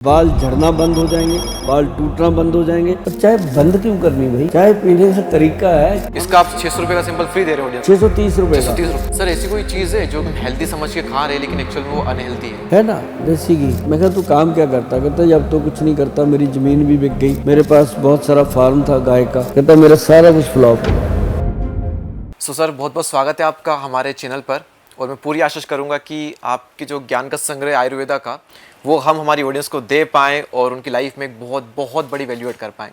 बाल झड़ना बंद हो जाएंगे, बाल टूटना बंद हो जाएंगे। और चाय बंद क्यों करनी भाई, चाय पीने का तरीका है। इसका आप 600 रुपए का सिंपल फ्री दे रहे हो। 630 रुपए का 630 रुपए। सर ऐसी कोई चीज है जो हम हेल्दी समझ के खा रहे हैं लेकिन एक्चुअल में वो अनहेल्दी है ना। देसी घी। मैं कहा तू काम क्या करता, कहता जब तो कुछ नहीं करता, मेरी जमीन भी बिक गई, मेरे पास बहुत सारा फार्म था गाय का, कहता मेरा सारा कुछ फ्लॉप हो गया। सो सर बहुत बहुत स्वागत है आपका हमारे चैनल पर। और मैं पूरी आशीष करूंगा कि आपकी जो ज्ञान का संग्रह आयुर्वेदा का वो हम हमारी ऑडियंस को दे पाएँ और उनकी लाइफ में एक बहुत बहुत बड़ी वैल्यू एड कर पाएँ।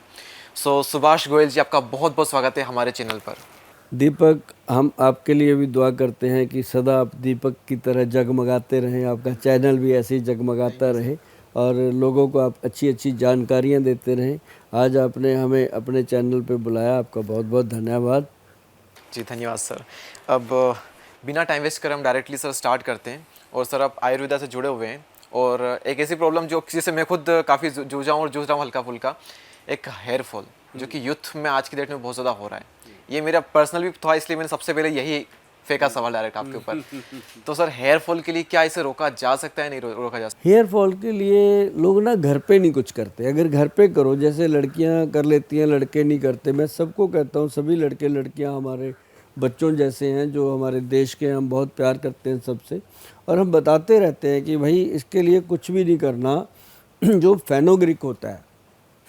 सो सुभाष गोयल जी, आपका बहुत बहुत स्वागत है हमारे चैनल पर। दीपक, हम आपके लिए भी दुआ करते हैं कि सदा आप दीपक की तरह जगमगाते रहें, आपका चैनल भी ऐसे ही जगमगाता रहे और लोगों को आप अच्छी अच्छी जानकारियां देते रहें। आज आपने हमें अपने चैनल पे बुलाया, आपका बहुत बहुत धन्यवाद। जी धन्यवाद सर। अब बिना टाइम वेस्ट कर हम डायरेक्टली सर स्टार्ट करते हैं। और सर आप आयुर्वेदा से जुड़े हुए हैं और एक ऐसी प्रॉब्लम जो जिससे मैं खुद काफ़ी जूझा हूँ और जूझ रहा हूँ हल्का फुल्का, एक हेयर फॉल जो कि यूथ में आज की डेट में बहुत ज़्यादा हो रहा है। ये मेरा पर्सनल भी था, इसलिए मैंने सबसे पहले यही फेंका सवाल डायरेक्ट आपके ऊपर। तो सर हेयर फॉल के लिए क्या इसे रोका जा सकता है, नहीं रोका जा सकता? हेयर फॉल के लिए लोग ना घर पे नहीं कुछ करते। अगर घर पे करो, जैसे लड़कियां कर लेती हैं, लड़के नहीं करते। मैं सबको कहता हूँ, सभी लड़के लड़कियां हमारे बच्चों जैसे हैं, जो हमारे देश के, हम बहुत प्यार करते हैं सबसे, और हम बताते रहते हैं कि भाई इसके लिए कुछ भी नहीं करना। जो फेनोग्रिक होता है,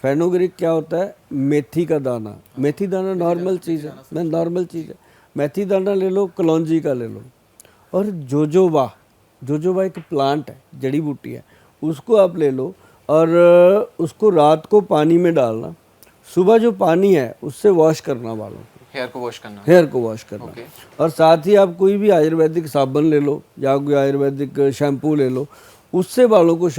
फेनोग्रिक क्या होता है? मेथी का दाना। मेथी दाना नॉर्मल चीज़ है, मैं नॉर्मल चीज़ है। मेथी दाना ले लो, कलौंजी का ले लो, और जोजोबा, जोजोबा एक प्लांट है, जड़ी बूटी है, उसको आप ले लो और उसको रात को पानी में डालना, सुबह जो पानी है उससे वॉश करना बालों को, हेयर को वॉश करना। हेयर को वॉश करना। और साथ ही आप कोई भी आयुर्वेदिक साबुन ले लो या कोई आयुर्वेदिक शैम्पू ले लो, उससे बालों को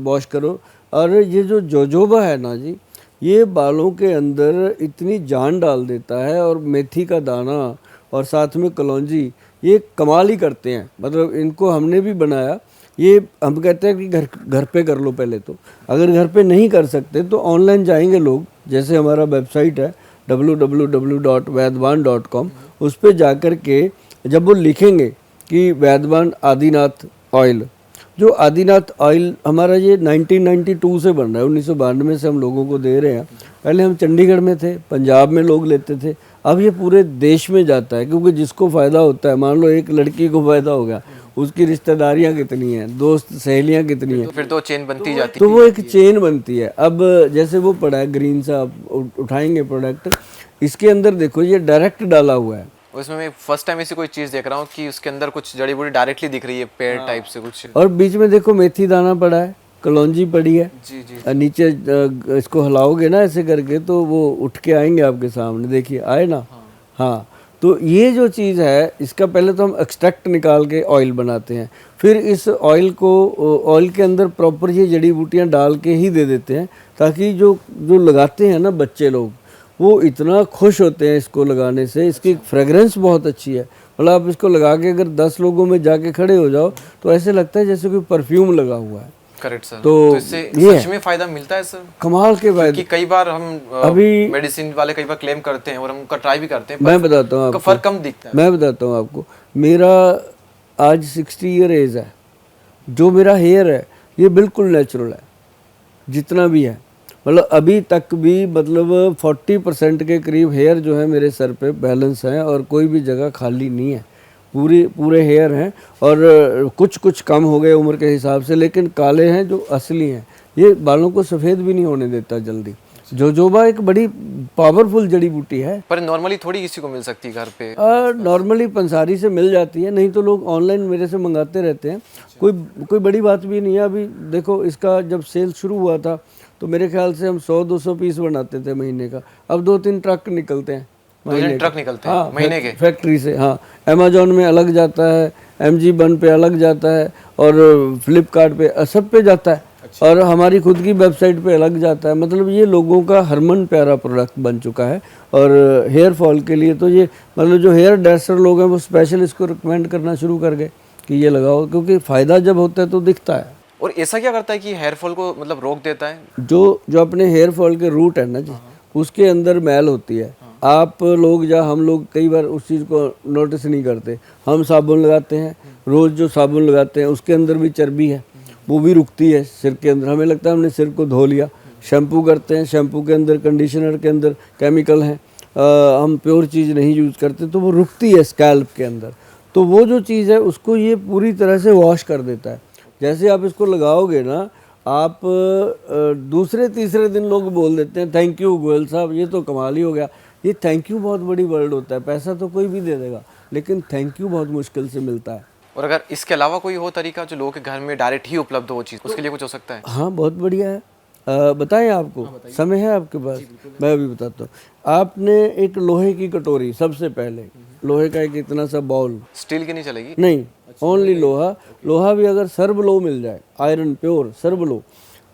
वॉश करो। और ये जो जोजोबा है ना जी, ये बालों के अंदर इतनी जान डाल देता है, और मेथी का दाना और साथ में कलौंजी, ये कमाल ही करते हैं। मतलब इनको हमने भी बनाया। ये हम कहते हैं कि घर पे कर लो पहले तो। अगर घर पे नहीं कर सकते तो ऑनलाइन जाएंगे लोग, जैसे हमारा वेबसाइट है www.vaidwan.com, उस पर जाकर के जब वो लिखेंगे कि वैद्यवान आदिनाथ ऑयल, जो आदिनाथ ऑयल हमारा ये 1992 से बन रहा है, 1992 से हम लोगों को दे रहे हैं। पहले हम चंडीगढ़ में थे, पंजाब में लोग लेते थे, अब ये पूरे देश में जाता है। क्योंकि जिसको फ़ायदा होता है, मान लो एक लड़की को फ़ायदा हो गया, उसकी रिश्तेदारियां कितनी हैं, दोस्त सहेलियां कितनी हैं, फिर तो चेन बनती जाती है। तो वो एक चेन बनती है। अब जैसे वो पड़ा है ग्रीन सा, आप उठाएंगे प्रोडक्ट, इसके अंदर देखो ये डायरेक्ट डाला हुआ है। उसमें मैं फर्स्ट टाइम ऐसी कोई चीज़ देख रहा हूँ कि उसके अंदर कुछ जड़ी बूटी डायरेक्टली दिख रही है, पेड़ टाइप से कुछ। और बीच में देखो मेथी दाना पड़ा है, कलौंजी पड़ी है। जी जी। नीचे इसको हिलाओगे ना ऐसे करके, तो वो उठ के आएंगे आपके सामने, देखिए आए ना। हाँ, तो ये जो चीज़ है, इसका पहले तो हम एक्सट्रैक्ट निकाल के ऑयल बनाते हैं, फिर इस ऑयल को, ऑयल के अंदर प्रॉपर ये जड़ी बूटियाँ डाल के ही दे देते हैं, ताकि जो जो लगाते हैं ना बच्चे लोग, वो इतना खुश होते हैं इसको लगाने से। इसकी फ्रेगरेंस बहुत अच्छी है। मतलब आप इसको लगा के अगर 10 लोगों में जाके खड़े हो जाओ तो ऐसे लगता है जैसे कोई परफ्यूम लगा हुआ है। Correct sir. तो इससे ये सच में फायदा मिलता है सर? कमाल के फायदे। कि कई बार हम अभी मेडिसिन वाले कई बार क्लेम करते हैं और हम उनका ट्राई भी करते हैं, मैं बताता हूँ आपको, फर्क कम दिखता है। मैं बताता हूँ आपको, मेरा आज 60 ईयर एज है। जो मेरा हेयर है ये बिल्कुल नेचुरल है, जितना भी है। मतलब अभी तक भी, मतलब 40% के करीब हेयर जो है मेरे सर पे बैलेंस है, और कोई भी जगह खाली नहीं है। पूरे हेयर हैं, और कुछ कुछ कम हो गए उम्र के हिसाब से, लेकिन काले हैं जो असली हैं। ये बालों को सफ़ेद भी नहीं होने देता जल्दी। जोजोबा एक बड़ी पावरफुल जड़ी बूटी है। पर नॉर्मली थोड़ी किसी को मिल सकती है घर पे? नॉर्मली पंसारी से मिल जाती है, नहीं तो लोग ऑनलाइन मेरे से मंगाते रहते हैं। कोई बड़ी बात भी नहीं है। अभी देखो, इसका जब सेल शुरू हुआ था तो मेरे ख्याल से हम 100-200 पीस बनाते थे महीने का, अब 2-3 ट्रक निकलते हैं महीने। ट्रक निकलते हैं? हाँ, महीने के फैक्ट्री से। हाँ, अमेजोन में अलग जाता है, MG1 पे अलग जाता है, और फ्लिपकार्ट पे, सब पे जाता है। और हमारी खुद की वेबसाइट पे अलग जाता है। मतलब ये लोगों का हरमन प्यारा प्रोडक्ट बन चुका है। और हेयर फॉल के लिए तो ये, मतलब जो हेयर ड्रेसर लोग हैं वो स्पेशल इसको रिकमेंड करना शुरू कर गए कि ये लगाओ, क्योंकि फ़ायदा जब होता है तो दिखता है। और ऐसा क्या करता है कि हेयर फॉल को मतलब रोक देता है? जो अपने हेयर फॉल के रूट है ना जी, उसके अंदर मैल होती है। आप लोग या हम लोग कई बार उस चीज़ को नोटिस नहीं करते। हम साबुन लगाते हैं, रोज़ जो साबुन लगाते हैं उसके अंदर भी चर्बी है, वो भी रुकती है सिर के अंदर। हमें लगता है हमने सिर को धो लिया, शैम्पू करते हैं, शैम्पू के अंदर, कंडीशनर के अंदर केमिकल हैं, हम प्योर चीज़ नहीं यूज़ करते, तो वो रुकती है स्कैल्प के अंदर। तो वो जो चीज़ है उसको ये पूरी तरह से वॉश कर देता है। जैसे आप इसको लगाओगे ना, आप दूसरे तीसरे दिन लोग बोल देते हैं थैंक यू गोयल साहब, ये तो कमाल ही हो गया। ये थैंक यू बहुत बड़ी वर्ड होता है, पैसा तो कोई भी दे देगा, लेकिन थैंक यू बहुत मुश्किल से मिलता है। और अगर इसके अलावा कोई हो तरीका जो लोगों के घर में डायरेक्ट ही उपलब्ध हो चीज़, उसके लिए कुछ हो सकता है? हाँ, बहुत बढ़िया है। बताएं आपको? समय है आपके पास? मैं अभी बताता हूँ। आपने एक लोहे की कटोरी, सबसे पहले लोहे का एक इतना सा बाउल, स्टील की नहीं चलेगी? नहीं, ओनली लोहा। लोहा भी अगर सर्व लो मिल जाए, आयरन प्योर सर्व लो,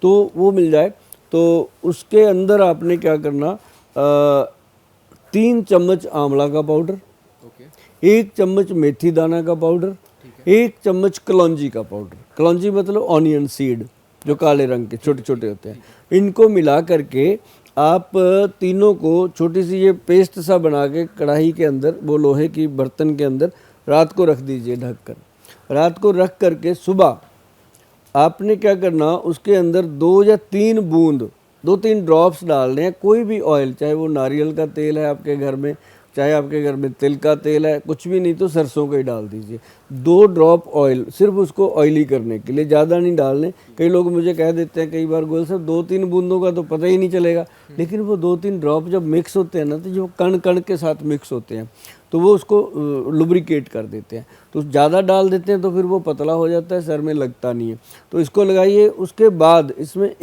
तो वो मिल जाए, तो उसके अंदर आपने क्या करना, 3 चम्मच आंवला का पाउडर, 1 चम्मच मेथी दाना का पाउडर, 1 चम्मच कलौंजी का पाउडर। कलौंजी मतलब ऑनियन सीड, जो काले रंग के छोटे छोटे होते हैं। इनको मिला करके आप तीनों को छोटी सी ये पेस्ट सा बना के कढ़ाई के अंदर, वो लोहे की बर्तन के अंदर रात को रख दीजिए ढक कर। रात को रख करके सुबह आपने क्या करना, उसके अंदर 2 या 3 बूंद, 2-3 ड्रॉप्स डालने हैं, कोई भी ऑयल, चाहे वो नारियल का तेल है आपके घर में, चाहे आपके घर में तिल का तेल है, कुछ भी नहीं तो सरसों का ही डाल दीजिए। 2 ड्रॉप ऑयल, सिर्फ उसको ऑयली करने के लिए, ज़्यादा नहीं डालने। कई लोग मुझे कह देते हैं कई बार, गोयल साहब 2-3 बूंदों का तो पता ही नहीं चलेगा, लेकिन वो 2-3 ड्रॉप जब मिक्स होते हैं ना, तो जो कण कण के साथ मिक्स होते हैं, तो वो उसको लुब्रिकेट कर देते हैं। तो ज़्यादा डाल देते हैं तो फिर वो पतला हो जाता है, सर में लगता नहीं है। तो इसको लगाइए। उसके बाद इसमें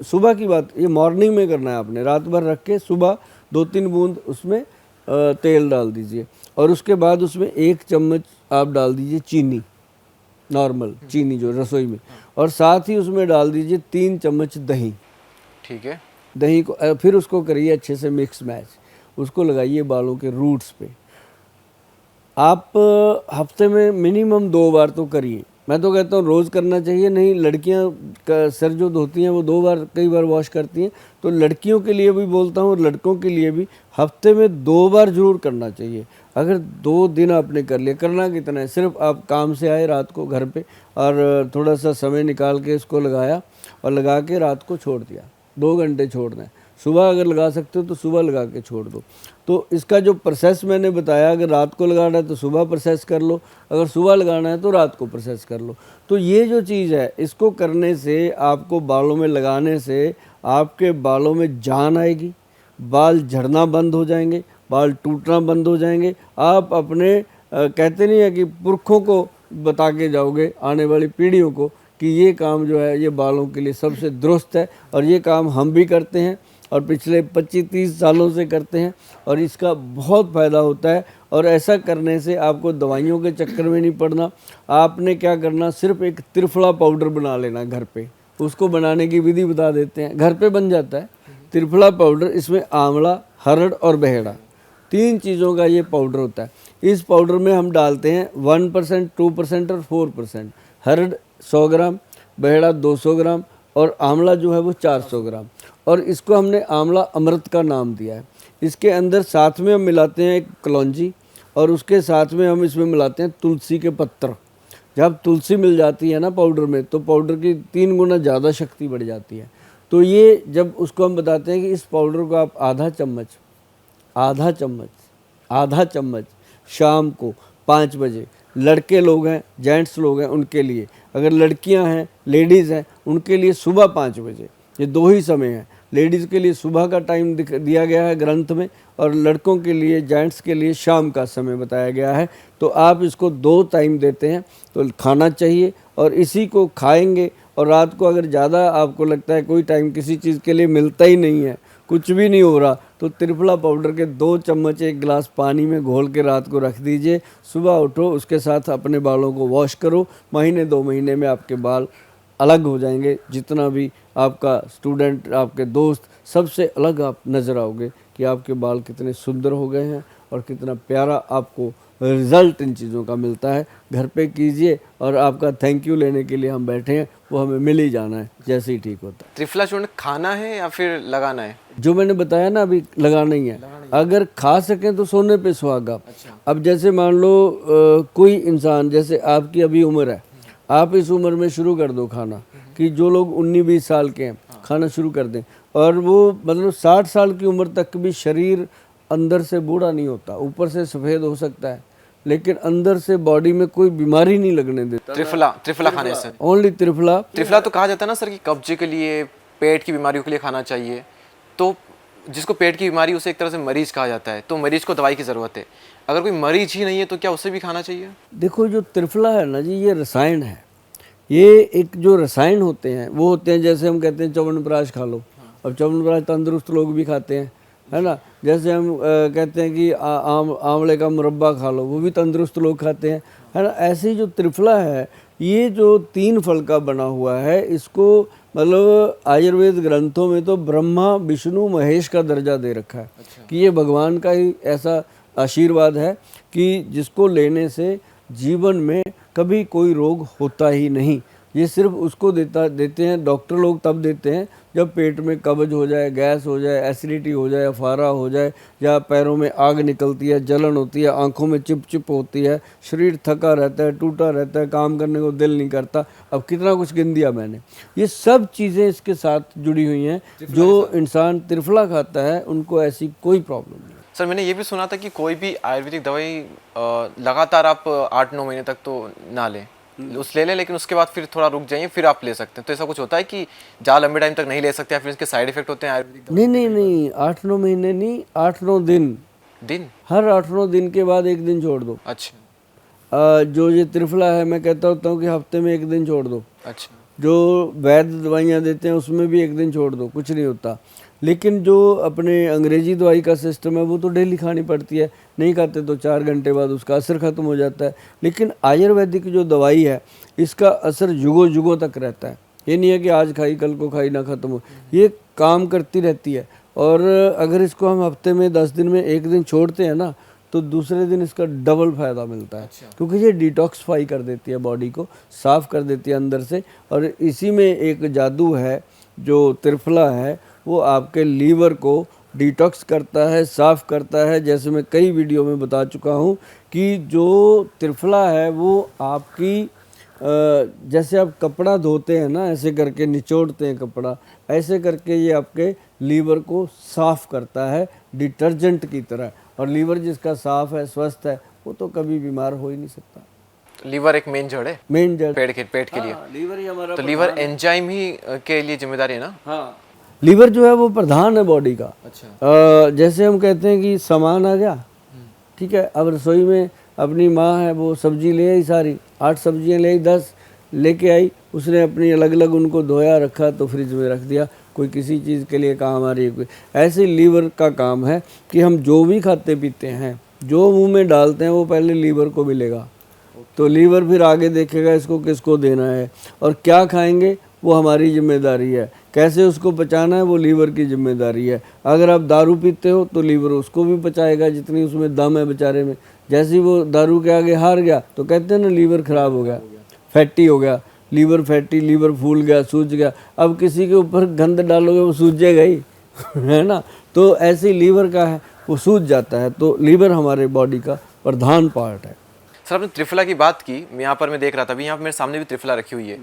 सुबह की बात, ये मॉर्निंग में करना है आपने, रात भर रख के सुबह 2-3 बूंद उसमें तेल डाल दीजिए, और उसके बाद उसमें 1 चम्मच आप डाल दीजिए चीनी, नॉर्मल चीनी जो रसोई में, और साथ ही उसमें डाल दीजिए 3 चम्मच दही। ठीक है। दही को फिर उसको करिए अच्छे से मिक्स मैच, उसको लगाइए बालों के रूट्स पे। आप हफ्ते में मिनिमम 2 बार तो करिए। मैं तो कहता हूँ रोज़ करना चाहिए, नहीं लड़कियाँ का सर जो धोती हैं वो 2 बार कई बार वॉश करती हैं, तो लड़कियों के लिए भी बोलता हूँ और लड़कों के लिए भी हफ्ते में 2 बार ज़रूर करना चाहिए। अगर 2 दिन आपने कर लिया, करना कितना है, सिर्फ आप काम से आए रात को घर पे और थोड़ा सा समय निकाल के इसको लगाया और लगा के रात को छोड़ दिया, 2 घंटे छोड़ना है। सुबह अगर लगा सकते हो तो सुबह लगा के छोड़ दो। तो इसका जो प्रोसेस मैंने बताया, अगर रात को लगाना है तो सुबह प्रोसेस कर लो, अगर सुबह लगाना है तो रात को प्रोसेस कर लो। तो ये जो चीज़ है, इसको करने से, आपको बालों में लगाने से आपके बालों में जान आएगी, बाल झड़ना बंद हो जाएंगे, बाल टूटना बंद हो जाएंगे। आप अपने कहते नहीं है कि पुरखों को बता के जाओगे, आने वाली पीढ़ियों को, कि ये काम जो है ये बालों के लिए सबसे दुरुस्त है, और ये काम हम भी करते हैं और पिछले 25-30 सालों से करते हैं, और इसका बहुत फ़ायदा होता है। और ऐसा करने से आपको दवाइयों के चक्कर में नहीं पड़ना। आपने क्या करना, सिर्फ एक त्रिफला पाउडर बना लेना घर पे। उसको बनाने की विधि बता देते हैं, घर पे बन जाता है त्रिफला पाउडर। इसमें आंवला, हरड़ और बहेड़ा, 3 चीज़ों का ये पाउडर होता है। इस पाउडर में हम डालते हैं 1%, 2% और 4%। हरड़ 100 ग्राम, बहेड़ा 200 ग्राम और आंवला जो है वो 400 ग्राम। और इसको हमने आंवला अमृत का नाम दिया है। इसके अंदर साथ में हम मिलाते हैं एक कलौंजी, और उसके साथ में हम इसमें मिलाते हैं तुलसी के पत्तर। जब तुलसी मिल जाती है ना पाउडर में, तो पाउडर की 3 गुना ज़्यादा शक्ति बढ़ जाती है। तो ये जब उसको हम बताते हैं कि इस पाउडर को आप आधा चम्मच शाम को 5 बजे, लड़के लोग हैं, जेंट्स लोग हैं उनके लिए, अगर लड़कियां हैं, लेडीज़ हैं, उनके लिए सुबह 5 बजे, ये 2 ही समय हैं। लेडीज़ के लिए सुबह का टाइम दिया गया है ग्रंथ में, और लड़कों के लिए, जेंट्स के लिए शाम का समय बताया गया है। तो आप इसको 2 टाइम देते हैं तो खाना चाहिए, और इसी को खाएंगे। और रात को अगर ज़्यादा आपको लगता है कोई टाइम किसी चीज़ के लिए मिलता ही नहीं है, कुछ भी नहीं हो रहा, तो त्रिफला पाउडर के 2 चम्मच 1 गिलास पानी में घोल के रात को रख दीजिए। सुबह उठो, उसके साथ अपने बालों को वॉश करो। महीने 2 महीने में आपके बाल अलग हो जाएंगे। जितना भी आपका स्टूडेंट, आपके दोस्त, सबसे अलग आप नज़र आओगे कि आपके बाल कितने सुंदर हो गए हैं और कितना प्यारा आपको रिज़ल्ट इन चीज़ों का मिलता है। घर पे कीजिए, और आपका थैंक यू लेने के लिए हम बैठे हैं, वो हमें मिल ही जाना है जैसे ही ठीक होता है। त्रिफला चूर्ण खाना है या फिर लगाना है? जो मैंने बताया ना अभी, लगाना ही है। अगर खा सकें तो सोने पे सुहागा। अब जैसे मान लो कोई इंसान, जैसे आपकी अभी उम्र है, आप इस उम्र में शुरू कर दो खाना, कि जो लोग 19-20 साल के हैं खाना शुरू कर दें, और वो मतलब 60 साल की उम्र तक भी शरीर अंदर से बूढ़ा नहीं होता, ऊपर से सफ़ेद हो सकता है लेकिन अंदर से बॉडी में कोई बीमारी नहीं लगने देता। त्रिफला खाने से ओनली त्रिफला। त्रिफला तो कहा जाता है ना सर कि कब्जे के लिए, पेट की बीमारियों के लिए खाना चाहिए। तो जिसको पेट की बीमारी, उसे एक तरह से मरीज कहा जाता है, तो मरीज को दवाई की ज़रूरत है। अगर कोई मरीज ही नहीं है तो क्या उसे भी खाना चाहिए? देखो जो त्रिफला है ना जी, ये रसायन है। ये एक जो रसायन होते हैं वो होते हैं, जैसे हम कहते हैं च्यवनप्राश खा लो। अब च्यवनप्राश तंदुरुस्त लोग भी खाते हैं, है ना। जैसे हम कहते हैं कि आंवले का मुरब्बा खा लो, वो भी तंदुरुस्त लोग खाते हैं, है ना। ऐसे ही जो त्रिफला है, ये जो 3 फल का बना हुआ है, इसको मतलब आयुर्वेद ग्रंथों में तो ब्रह्मा विष्णु महेश का दर्जा दे रखा है। कि ये भगवान का ही ऐसा आशीर्वाद है कि जिसको लेने से जीवन में कभी कोई रोग होता ही नहीं। ये सिर्फ उसको देते हैं डॉक्टर लोग, तब देते हैं जब पेट में कब्ज हो जाए, गैस हो जाए, एसिडिटी हो जाए, अफारा हो जाए, या पैरों में आग निकलती है, जलन होती है, आंखों में चिप होती है, शरीर थका रहता है, टूटा रहता है, काम करने को दिल नहीं करता। अब कितना कुछ गिन दिया मैंने। ये सब चीज़ें इसके साथ जुड़ी हुई हैं। जो इंसान त्रिफला खाता है उनको ऐसी कोई प्रॉब्लम नहीं। सर मैंने ये भी सुना था कि कोई भी आयुर्वेदिक दवाई लगातार आप 8-9 महीने तक तो ना लें, उस ले लें, लेकिन उसके बाद फिर थोड़ा रुक जाइए, फिर आप ले सकते हैं। तो ऐसा कुछ होता है कि ज़्यादा लंबे टाइम तक नहीं ले सकते या फिर इसके साइड इफेक्ट होते हैं आयुर्वेदिक दवाई? नहीं, 8-9 महीने नहीं, 8-9 दिन। हर 8-9 दिन के बाद 1 दिन छोड़ दो। अच्छा। जो ये त्रिफला है, मैं कहता होता हूँ कि हफ्ते में 1 दिन छोड़ दो। अच्छा। जो वैद्य दवाइयाँ देते हैं उसमें भी 1 दिन छोड़ दो, कुछ नहीं होता। लेकिन जो अपने अंग्रेजी दवाई का सिस्टम है वो तो डेली खानी पड़ती है, नहीं खाते तो 4 घंटे बाद उसका असर ख़त्म हो जाता है। लेकिन आयुर्वेदिक जो दवाई है, इसका असर युगों युगों तक रहता है। ये नहीं है कि आज खाई कल को खाई ना ख़त्म हो, ये काम करती रहती है। और अगर इसको हम हफ्ते में 10 दिन में 1 दिन छोड़ते हैं ना, तो दूसरे दिन इसका डबल फ़ायदा मिलता है। अच्छा। क्योंकि ये डिटॉक्सिफाई कर देती है, बॉडी को साफ़ कर देती है अंदर से। और इसी में एक जादू है, जो त्रिफला है वो आपके लीवर को डिटॉक्स करता है, साफ़ करता है। जैसे मैं कई वीडियो में बता चुका हूँ कि जो त्रिफला है वो आपकी जैसे आप कपड़ा धोते हैं ना, ऐसे करके निचोड़ते हैं कपड़ा, ऐसे करके ये आपके लीवर को साफ़ करता है डिटर्जेंट की तरह। और लीवर जिसका साफ़ है, स्वस्थ है, वो तो कभी बीमार हो ही नहीं सकता। लीवर एक मेन जड़ है, मेन जड़ पेट के लिए। लीवर ही हमारा। तो लीवर एंजाइम ही के लिए जिम्मेदारी है ना? हाँ, लीवर जो है वो प्रधान है बॉडी का। अच्छा। जैसे हम कहते हैं कि सामान आ गया, ठीक है, अब रसोई में अपनी माँ है, वो सब्जी ले आई सारी, 8 सब्जियां ले आई, 10 लेके आई, उसने अपनी अलग अलग उनको धोया रखा तो फ्रिज में रख दिया। कोई किसी चीज़ के लिए काम आ रही है, कोई ऐसे लीवर का काम है कि हम जो भी खाते पीते हैं, जो मुंह में डालते हैं, वो पहले लीवर को मिलेगा। तो लीवर फिर आगे देखेगा इसको किसको देना है और क्या खाएंगे, वो हमारी जिम्मेदारी है। कैसे उसको पचाना है, वो लीवर की जिम्मेदारी है। अगर आप दारू पीते हो तो लीवर उसको भी पचाएगा जितनी उसमें दम है बेचारे में। जैसे ही वो दारू के आगे हार गया तो कहते हैं ना लीवर ख़राब हो गया, फैटी हो गया, लीवर फैटी, लीवर फूल गया, सूज गया। अब किसी के ऊपर गंद डालोगे वो सूजेगा ही है ना। तो ऐसे ही लीवर का है, वो सूज जाता है। तो लीवर हमारे बॉडी का प्रधान पार्ट है। सर आपने त्रिफला की बात की, मैं यहाँ पर मैं देख रहा था, अभी यहाँ पर मेरे सामने भी त्रिफला रखी हुई है।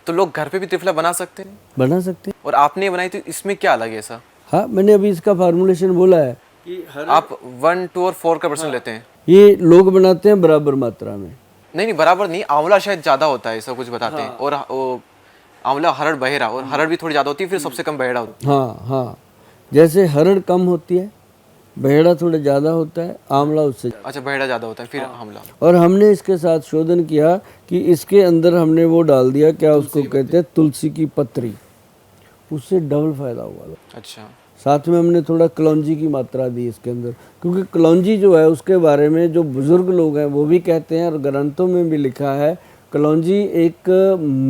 तो लोग घर पे भी त्रिफला बना सकते हैं? बना सकते हैं। और आपने बनाई तो इसमें क्या अलग है ऐसा? हाँ, मैंने अभी इसका फार्मूलेशन बोला है कि आप 1, 2 और 4 का % लेते हैं? ये लोग बनाते हैं बराबर मात्रा में। नहीं बराबर नहीं, आंवला शायद ज़्यादा होता है, ऐसा कुछ बताते हैं। और वो आंवला हरड़ बहेरा, और हरड़ भी थोड़ी ज़्यादा होती है, फिर सबसे कम बहेड़ा होता है। हाँ, जैसे हरड़ कम होती है, बहेड़ा थोड़ा ज़्यादा होता है, आंवला उससे। अच्छा, बहेड़ा ज़्यादा होता है, फिर आंवला। और हमने इसके साथ शोधन किया कि इसके अंदर हमने वो डाल दिया, क्या उसको कहते हैं, तुलसी की पत्री, उससे डबल फायदा हुआ। अच्छा। साथ में हमने थोड़ा कलौंजी की मात्रा दी इसके अंदर, क्योंकि कलौंजी जो है उसके बारे में जो बुजुर्ग लोग हैं वो भी कहते हैं और ग्रंथों में भी लिखा है, कलौंजी एक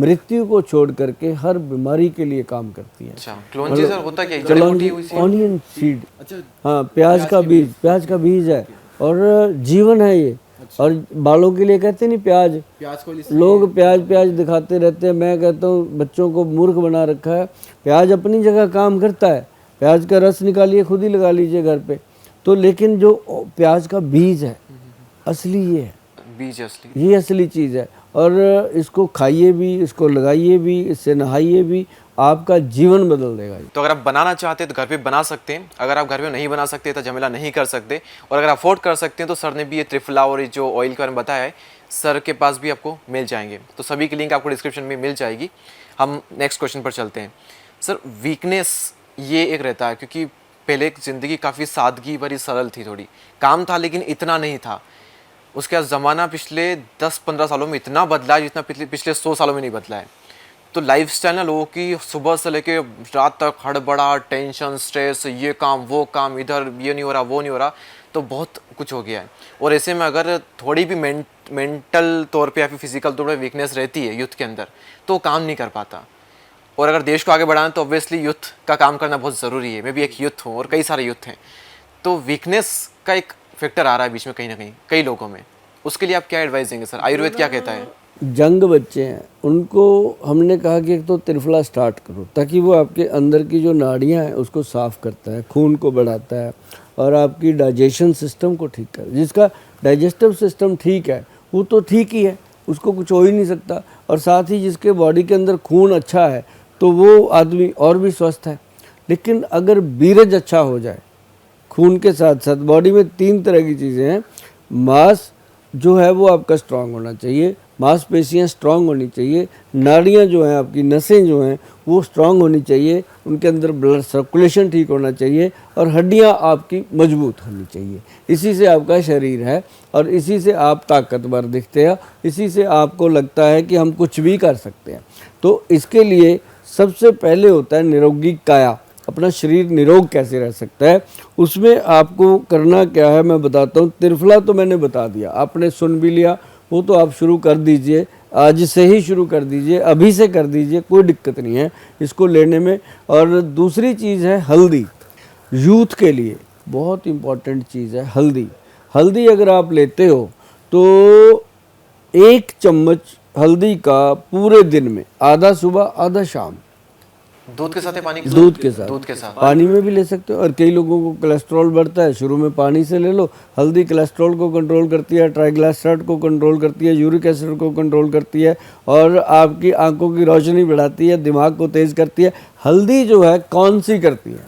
मृत्यु को छोड़ करके हर बीमारी के लिए काम करती है। अच्छा, कलौंजी सर होता क्या है? कलौंजी ऑनियन सीड। अच्छा। हाँ, प्याज का बीज है और जीवन है ये। और बालों के लिए कहते नहीं प्याज को, लोग प्याज दिखाते रहते हैं। मैं कहता हूँ बच्चों को मूर्ख बना रखा है। प्याज अपनी जगह काम करता है, प्याज का रस निकालिए, खुद ही लगा लीजिए घर पे। तो लेकिन जो प्याज का बीज है असली, ये है, बीज असली, ये असली चीज़ है। और इसको खाइए भी, इसको लगाइए भी, इससे नहाइए भी, आपका जीवन बदल देगा ये। तो अगर आप बनाना चाहते हैं तो घर पे बना सकते हैं, अगर आप घर पे नहीं बना सकते तो झमेला नहीं कर सकते, और अगर अफोर्ड कर सकते हैं तो सर ने भी ये त्रिफला और ये जो ऑयल के बारे में बताया है, सर के पास भी आपको मिल जाएंगे। तो सभी की लिंक आपको डिस्क्रिप्शन में मिल जाएगी। हम नेक्स्ट क्वेश्चन पर चलते हैं। सर वीकनेस ये एक रहता है, क्योंकि पहले ज़िंदगी काफ़ी सादगी भरी सरल थी, थोड़ी काम था लेकिन इतना नहीं था। उसके बाद ज़माना पिछले 10-15 सालों में इतना बदला है जितना पिछले 100 सालों में नहीं बदला है। तो लाइफस्टाइल ना लोगों की सुबह से लेके रात तक हड़बड़ा, टेंशन, स्ट्रेस, ये काम वो काम, इधर ये नहीं हो रहा वो नहीं हो रहा, तो बहुत कुछ हो गया है। और ऐसे में अगर थोड़ी भी मेंटल तौर पे या फिर फिजिकल तौर पे वीकनेस रहती है यूथ के अंदर, तो वो काम नहीं कर पाता। और अगर देश को आगे बढ़ाना तो ऑब्वियसली यूथ का काम करना बहुत ज़रूरी है। मैं भी एक यूथ हूँ और कई सारे यूथ हैं, तो वीकनेस का एक फैक्टर आ रहा है बीच में कहीं ना कहीं कई लोगों में। उसके लिए आप क्या एडवाइस देंगे सर? आयुर्वेद क्या कहता है? जंग बच्चे हैं उनको हमने कहा कि एक तो त्रिफला स्टार्ट करो, ताकि वो आपके अंदर की जो नाड़ियां हैं उसको साफ़ करता है, खून को बढ़ाता है और आपकी डाइजेशन सिस्टम को ठीक कर। जिसका डाइजेस्टिव सिस्टम ठीक है वो तो ठीक ही है, उसको कुछ हो ही नहीं सकता। और साथ ही जिसके बॉडी के अंदर खून अच्छा है तो वो आदमी और भी स्वस्थ है। लेकिन अगर बीरज अच्छा हो जाए, खून के साथ साथ बॉडी में 3 तरह की चीज़ें हैं। मांस जो है वो आपका स्ट्रांग होना चाहिए, मांसपेशियाँ स्ट्रांग होनी चाहिए, नाड़ियाँ जो हैं आपकी, नसें जो हैं वो स्ट्रांग होनी चाहिए, उनके अंदर ब्लड सर्कुलेशन ठीक होना चाहिए और हड्डियाँ आपकी मजबूत होनी चाहिए। इसी से आपका शरीर है और इसी से आप ताकतवर दिखते हैं, इसी से आपको लगता है कि हम कुछ भी कर सकते हैं। तो इसके लिए सबसे पहले होता है निरोगी काया। अपना शरीर निरोग कैसे रह सकता है, उसमें आपको करना क्या है मैं बताता हूँ। त्रिफला तो मैंने बता दिया, आपने सुन भी लिया, वो तो आप शुरू कर दीजिए, आज से ही शुरू कर दीजिए, अभी से कर दीजिए, कोई दिक्कत नहीं है इसको लेने में। और दूसरी चीज़ है हल्दी, यूथ के लिए बहुत इम्पॉर्टेंट चीज़ है हल्दी। हल्दी अगर आप लेते हो तो 1 चम्मच हल्दी का पूरे दिन में, आधा सुबह आधा शाम, दूध के साथ है पानी के दूध के साथ, दूध के साथ पानी में भी ले सकते हो। और कई लोगों को कोलेस्ट्रॉल बढ़ता है, शुरू में पानी से ले लो। हल्दी कोलेस्ट्रॉल को कंट्रोल करती है, ट्राइग्लिसराइड को कंट्रोल करती है, यूरिक एसिड को कंट्रोल करती है और आपकी आंखों की रोशनी बढ़ाती है, दिमाग को तेज करती है। हल्दी जो है कौन सी करती है,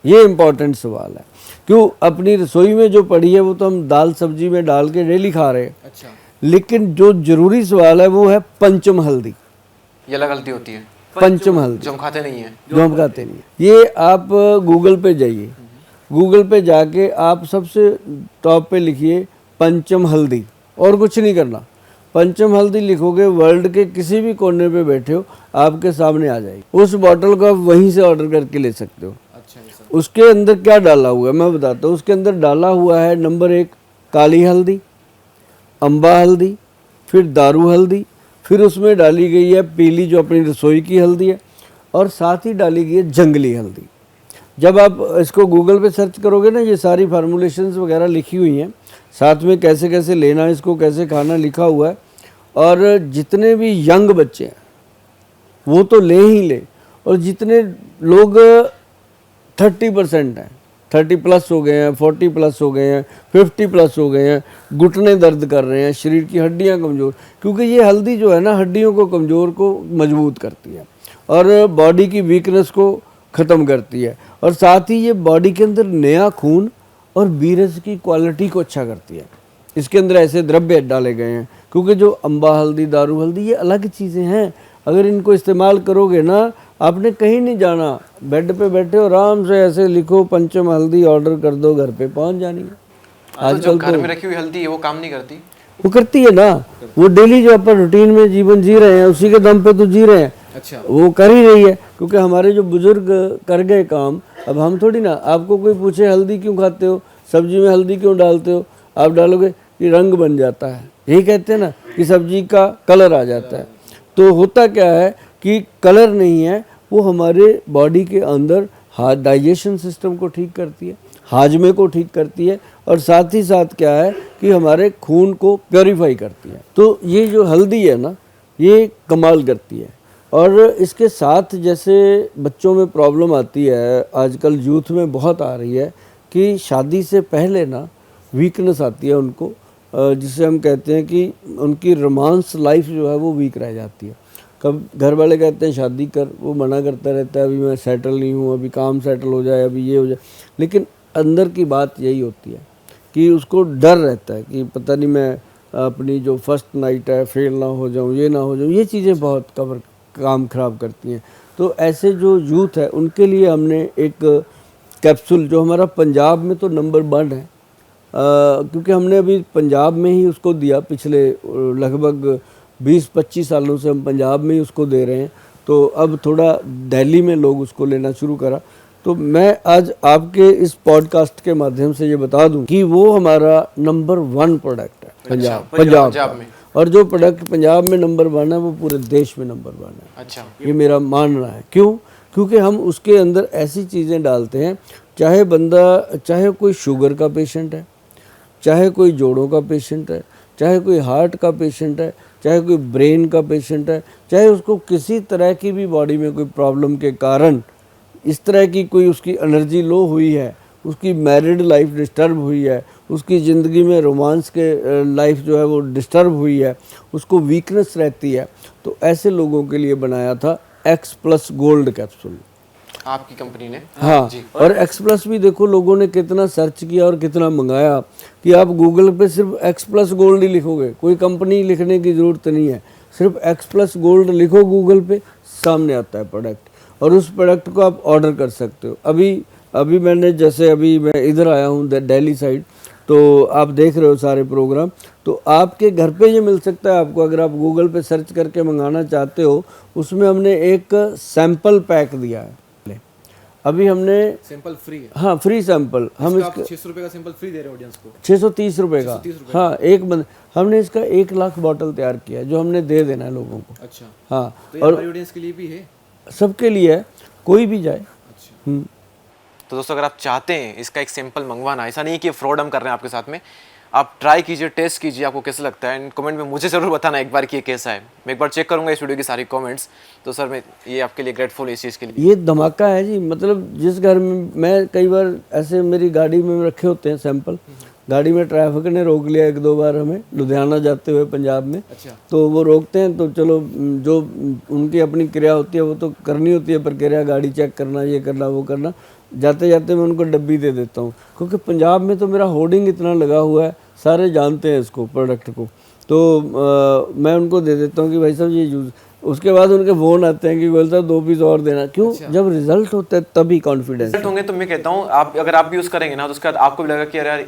ये इम्पोर्टेंट सवाल है। क्यों? अपनी रसोई में जो पड़ी है वो तो हम दाल सब्जी में डाल के डेली खा रहे हैं। अच्छा, लेकिन जो जरूरी सवाल है वो है पंचम हल्दी। ये अलग हल्दी होती है पंचम हल्दी जो हम खाते नहीं है? जो हम खाते नहीं है। ये आप गूगल पे जाइए, गूगल पे जाके आप सबसे टॉप पे लिखिए पंचम हल्दी और कुछ नहीं करना। पंचम हल्दी लिखोगे, वर्ल्ड के किसी भी कोने पे बैठे हो आपके सामने आ जाएगी। उस बॉटल को आप वहीं से ऑर्डर करके ले सकते हो। अच्छा सर। उसके अंदर क्या डाला हुआ है मैं बताता हूँ। उसके अंदर डाला हुआ है नंबर 1 काली हल्दी, अम्बा हल्दी, फिर दारू हल्दी, फिर उसमें डाली गई है पीली जो अपनी रसोई की हल्दी है, और साथ ही डाली गई है जंगली हल्दी। जब आप इसको गूगल पे सर्च करोगे ना, ये सारी फार्मूलेशंस वगैरह लिखी हुई हैं, साथ में कैसे कैसे लेना है, इसको कैसे खाना लिखा हुआ है। और जितने भी यंग बच्चे हैं वो तो ले ही ले, और जितने लोग 30% हैं, 30 प्लस हो गए हैं, 40 प्लस हो गए हैं, 50 प्लस हो गए हैं, घुटने दर्द कर रहे हैं, शरीर की हड्डियां कमज़ोर, क्योंकि ये हल्दी जो है ना हड्डियों को कमज़ोर को मजबूत करती है और बॉडी की वीकनेस को ख़त्म करती है। और साथ ही ये बॉडी के अंदर नया खून और बीरज की क्वालिटी को अच्छा करती है। इसके अंदर ऐसे द्रव्य डाले गए हैं, क्योंकि जो अम्बा हल्दी, दारू हल्दी, ये अलग चीज़ें हैं। अगर इनको इस्तेमाल करोगे ना, आपने कहीं नहीं जाना, बेड पे बैठे हो आराम से ऐसे लिखो पंचम हल्दी, ऑर्डर कर दो, घर पे पहुंच जानी है। आजकल घर में रखी हुई हल्दी है वो काम नहीं करती? वो करती है ना, वो डेली जो अपन रूटीन में जीवन जी रहे हैं उसी के दम पे तो जी रहे हैं। अच्छा, वो कर ही रही है, क्योंकि हमारे जो बुजुर्ग कर गए काम, अब हम थोड़ी ना। आपको कोई पूछे हल्दी क्यों खाते हो, सब्जी में हल्दी क्यों डालते हो, आप डालोगे कि रंग बन जाता है, यही कहते हैं ना कि सब्जी का कलर आ जाता है। तो होता क्या है कि कलर नहीं है, वो हमारे बॉडी के अंदर डाइजेशन सिस्टम को ठीक करती है, हाजमे को ठीक करती है, और साथ ही साथ क्या है कि हमारे खून को प्योरीफाई करती है। तो ये जो हल्दी है ना, ये कमाल करती है। और इसके साथ जैसे बच्चों में प्रॉब्लम आती है, आजकल यूथ में बहुत आ रही है कि शादी से पहले ना वीकनेस आती है उनको, जिसे हम कहते हैं कि उनकी रोमांस लाइफ जो है वो वीक रह जाती है। कब घर वाले कहते हैं शादी कर, वो मना करता रहता है, अभी मैं सेटल नहीं हूँ, अभी काम सेटल हो जाए, अभी ये हो जाए। लेकिन अंदर की बात यही होती है कि उसको डर रहता है कि पता नहीं मैं अपनी जो फर्स्ट नाइट है फेल ना हो जाऊँ, ये ना हो जाऊँ। ये चीज़ें बहुत काम ख़राब करती हैं। तो ऐसे जो यूथ है उनके लिए हमने एक कैप्सूल, जो हमारा पंजाब में तो नंबर 1 है, क्योंकि हमने अभी पंजाब में ही उसको दिया, पिछले लगभग 20-25 सालों से हम पंजाब में ही उसको दे रहे हैं। तो अब थोड़ा दिल्ली में लोग उसको लेना शुरू करा। तो मैं आज आपके इस पॉडकास्ट के माध्यम से ये बता दूं कि वो हमारा नंबर 1 प्रोडक्ट है पंजाब में। और जो प्रोडक्ट पंजाब में नंबर 1 है वो पूरे देश में नंबर 1 है। अच्छा, ये मेरा मानना है। क्यों? क्योंकि हम उसके अंदर ऐसी चीज़ें डालते हैं, चाहे कोई शुगर का पेशेंट है, चाहे कोई जोड़ों का पेशेंट है, चाहे कोई हार्ट का पेशेंट है, चाहे कोई ब्रेन का पेशेंट है, चाहे उसको किसी तरह की भी बॉडी में कोई प्रॉब्लम के कारण इस तरह की कोई उसकी एनर्जी लो हुई है, उसकी मैरिड लाइफ डिस्टर्ब हुई है, उसकी ज़िंदगी में रोमांस के लाइफ जो है वो डिस्टर्ब हुई है, उसको वीकनेस रहती है, तो ऐसे लोगों के लिए बनाया था X+ गोल्ड कैप्सूल आपकी कंपनी ने। हाँ जी। और X+ भी देखो लोगों ने कितना सर्च किया और कितना मंगाया कि आप गूगल पे सिर्फ X+ गोल्ड ही लिखोगे, कोई कंपनी लिखने की ज़रूरत नहीं है, सिर्फ X+ गोल्ड लिखो गूगल पे, सामने आता है प्रोडक्ट और उस प्रोडक्ट को आप ऑर्डर कर सकते हो। अभी मैंने जैसे अभी मैं इधर आया हूँ दिल्ली साइड, तो आप देख रहे हो सारे प्रोग्राम, तो आपके घर पे ये मिल सकता है आपको, अगर आप गूगल पे सर्च करके मंगाना चाहते हो। उसमें हमने एक सैंपल पैक दिया है, अभी हमने सैंपल फ्री है। हाँ फ्री सैंपल, हम इसका 600 रुपये का सैंपल फ्री दे रहे हैं ऑडियंस को। 630 रुपये का, हाँ एक बंद। हमने इसका 1 लाख बॉटल तैयार किया है जो हमने दे देना है लोगों को। अच्छा, हाँ, तो ये हमारी ऑडियंस के लिए भी है, सबके लिए है, कोई भी जाए। अच्छा। तो दोस्तों अगर आप चाहते हैं इसका एक सैंपल मंगवाना, ऐसा नहीं कि फ्रॉड हम कर रहे हैं आपके साथ में, आप ट्राई कीजिए, टेस्ट कीजिए, आपको कैसा लगता है। एंड कमेंट में मुझे ज़रूर बताना एक बार कि ये कैसा है। मैं एक बार चेक करूंगा इस वीडियो की सारी कमेंट्स। तो सर मैं ये आपके लिए ग्रेटफुल इस चीज़ के लिए। ये धमाका है जी, मतलब जिस घर में मैं कई बार ऐसे मेरी गाड़ी में रखे होते हैं सैंपल, गाड़ी में ट्रैफिक ने रोक लिया 1-2 बार हमें लुधियाना जाते हुए पंजाब में। अच्छा। तो वो रोकते हैं, तो चलो जो उनकी अपनी क्रिया होती है वो तो करनी होती है, प्रक्रिया गाड़ी चेक करना, ये करना, वो करना, जाते जाते मैं उनको डब्बी दे देता हूँ, क्योंकि पंजाब में तो मेरा होर्डिंग इतना लगा हुआ है, सारे जानते हैं इसको प्रोडक्ट को। तो मैं उनको दे देता हूँ कि भाई साहब ये यूज़। उसके बाद उनके फ़ोन आते हैं कि गोयल साहब 2 पीस और देना। क्यों? अच्छा। जब रिजल्ट होता है तभी कॉन्फिडेंस रिजल्ट होंगे तो मैं कहता हूँ आप अगर आप भी यूज़ करेंगे ना तो उसके बाद आपको भी लगेगा कि अरे यार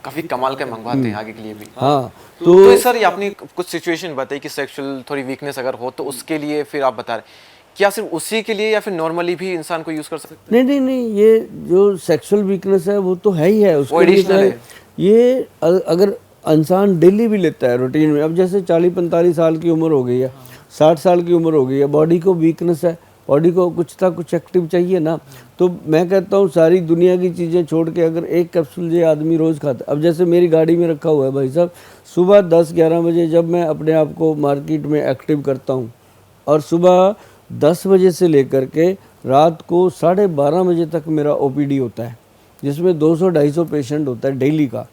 काफ़ी कमाल के मंगवाते हैं आगे के लिए भी। हाँ, तो सर ये आपने कुछ सिचुएशन बताई कि सेक्सुअल थोड़ी वीकनेस अगर हो तो उसके लिए फिर आप बता रहे क्या सिर्फ उसी के लिए या फिर नॉर्मली भी इंसान को यूज़ कर सकते हैं? नहीं, ये जो सेक्सुअल वीकनेस है वो तो है ही है, उसके लिए एडिशनल है। ये अगर इंसान डेली भी लेता है रूटीन में, अब जैसे 40-45 साल की उम्र हो गई है, 60 साल की उम्र हो गई है, बॉडी को वीकनेस है, बॉडी को कुछ एक्टिव चाहिए ना। तो मैं कहता हूँ सारी दुनिया की चीज़ें छोड़ के अगर एक कैप्सूल ये आदमी रोज़ खाता, अब जैसे मेरी गाड़ी में रखा हुआ है भाई साहब, सुबह 10-11 बजे जब मैं अपने आप को मार्केट में एक्टिव करता हूँ और सुबह 10 बजे से लेकर के रात को 12:30 बजे तक मेरा OPD होता है, जिसमें 200-250 पेशेंट होता है डेली का,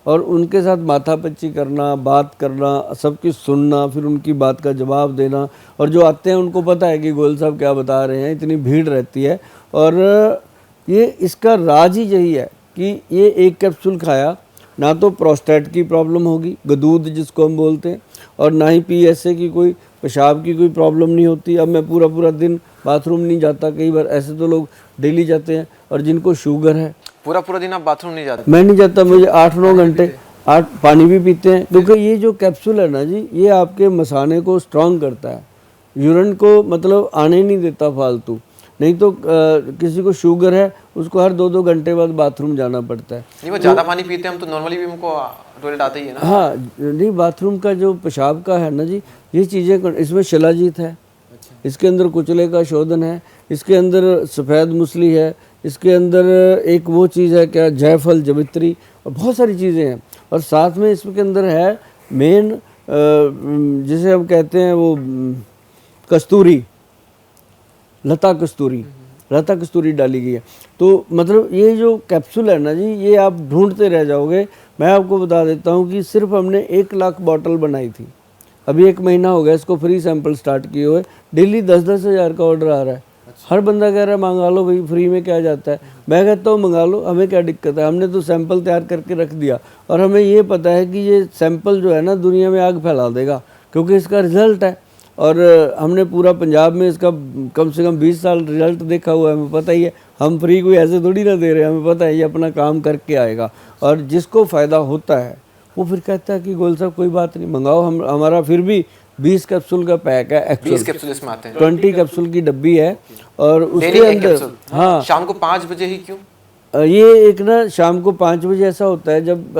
और उनके साथ माथापच्ची करना, बात करना, सबकी सुनना, फिर उनकी बात का जवाब देना। और जो आते हैं उनको पता है कि गोयल साहब क्या बता रहे हैं, इतनी भीड़ रहती है। और ये इसका राज ही यही है कि ये एक कैप्सूल खाया ना तो प्रोस्टेट की प्रॉब्लम होगी, गदूद जिसको हम बोलते हैं, और ना ही PSA की कोई पेशाब की कोई प्रॉब्लम नहीं होती। अब मैं पूरा दिन बाथरूम नहीं जाता, कई बार ऐसे तो लोग डेली जाते हैं, और जिनको शुगर है पूरा दिन आप बाथरूम नहीं जाते? मैं नहीं जाता, मुझे 8-9 घंटे पानी भी पीते हैं, क्योंकि ये जो कैप्सूल है ना जी, ये आपके मसाने को स्ट्रांग करता है, यूरिन को मतलब आने नहीं देता फालतू। नहीं तो किसी को शुगर है उसको हर 2-2 घंटे बाद बाथरूम जाना पड़ता है। नहीं वो ज़्यादा पानी पीते हैं हम तो नॉर्मली भी हमको टॉयलेट आता ही है ना। हाँ नहीं, बाथरूम का जो पेशाब का है ना जी, ये चीज़ें, इसमें शिलाजीत है, इसके अंदर कुचले का शोधन है, इसके अंदर सफ़ेद मूसली है, इसके अंदर एक वो चीज़ है क्या, जायफल, जवित्री, और बहुत सारी चीज़ें हैं। और साथ में इसके अंदर है मेन जिसे हम कहते हैं वो कस्तूरी, लता कस्तूरी, लता कस्तूरी डाली गई है। तो मतलब ये जो कैप्सूल है ना जी, ये आप ढूंढते रह जाओगे। मैं आपको बता देता हूँ कि सिर्फ हमने 1 लाख बॉटल बनाई थी, अभी 1 महीना हो गया इसको फ्री सैंपल स्टार्ट किए हुए। डेली 10-10 हज़ार का ऑर्डर आ रहा है। हर बंदा कह रहा है मंगा लो भाई, फ्री में क्या जाता है। मैं कहता हूँ मंगा लो, हमें क्या दिक्कत है, हमने तो सैंपल तैयार करके रख दिया और हमें ये पता है कि ये सैंपल जो है ना दुनिया में आग फैला देगा, क्योंकि इसका रिजल्ट है। और हमने पूरा पंजाब में इसका कम से कम 20 साल रिजल्ट देखा हुआ है, हमें पता ही है। हम फ्री कोई ऐसे थोड़ी ना दे रहे हैं, हमें पता है ये अपना काम करके आएगा। और जिसको फ़ायदा होता है वो फिर कहता है कि गोयल साहब कोई बात नहीं, मंगाओ। हम हमारा फिर भी 20 कैप्सूल का पैक है, 20 कैप्सूल इसमें आते हैं, 20 कैप्सूल की डब्बी है। और उसके डेली एक अंदर कैप्सूल। हाँ, शाम को 5 बजे ही क्यों? ये एक ना शाम को 5 बजे ऐसा होता है जब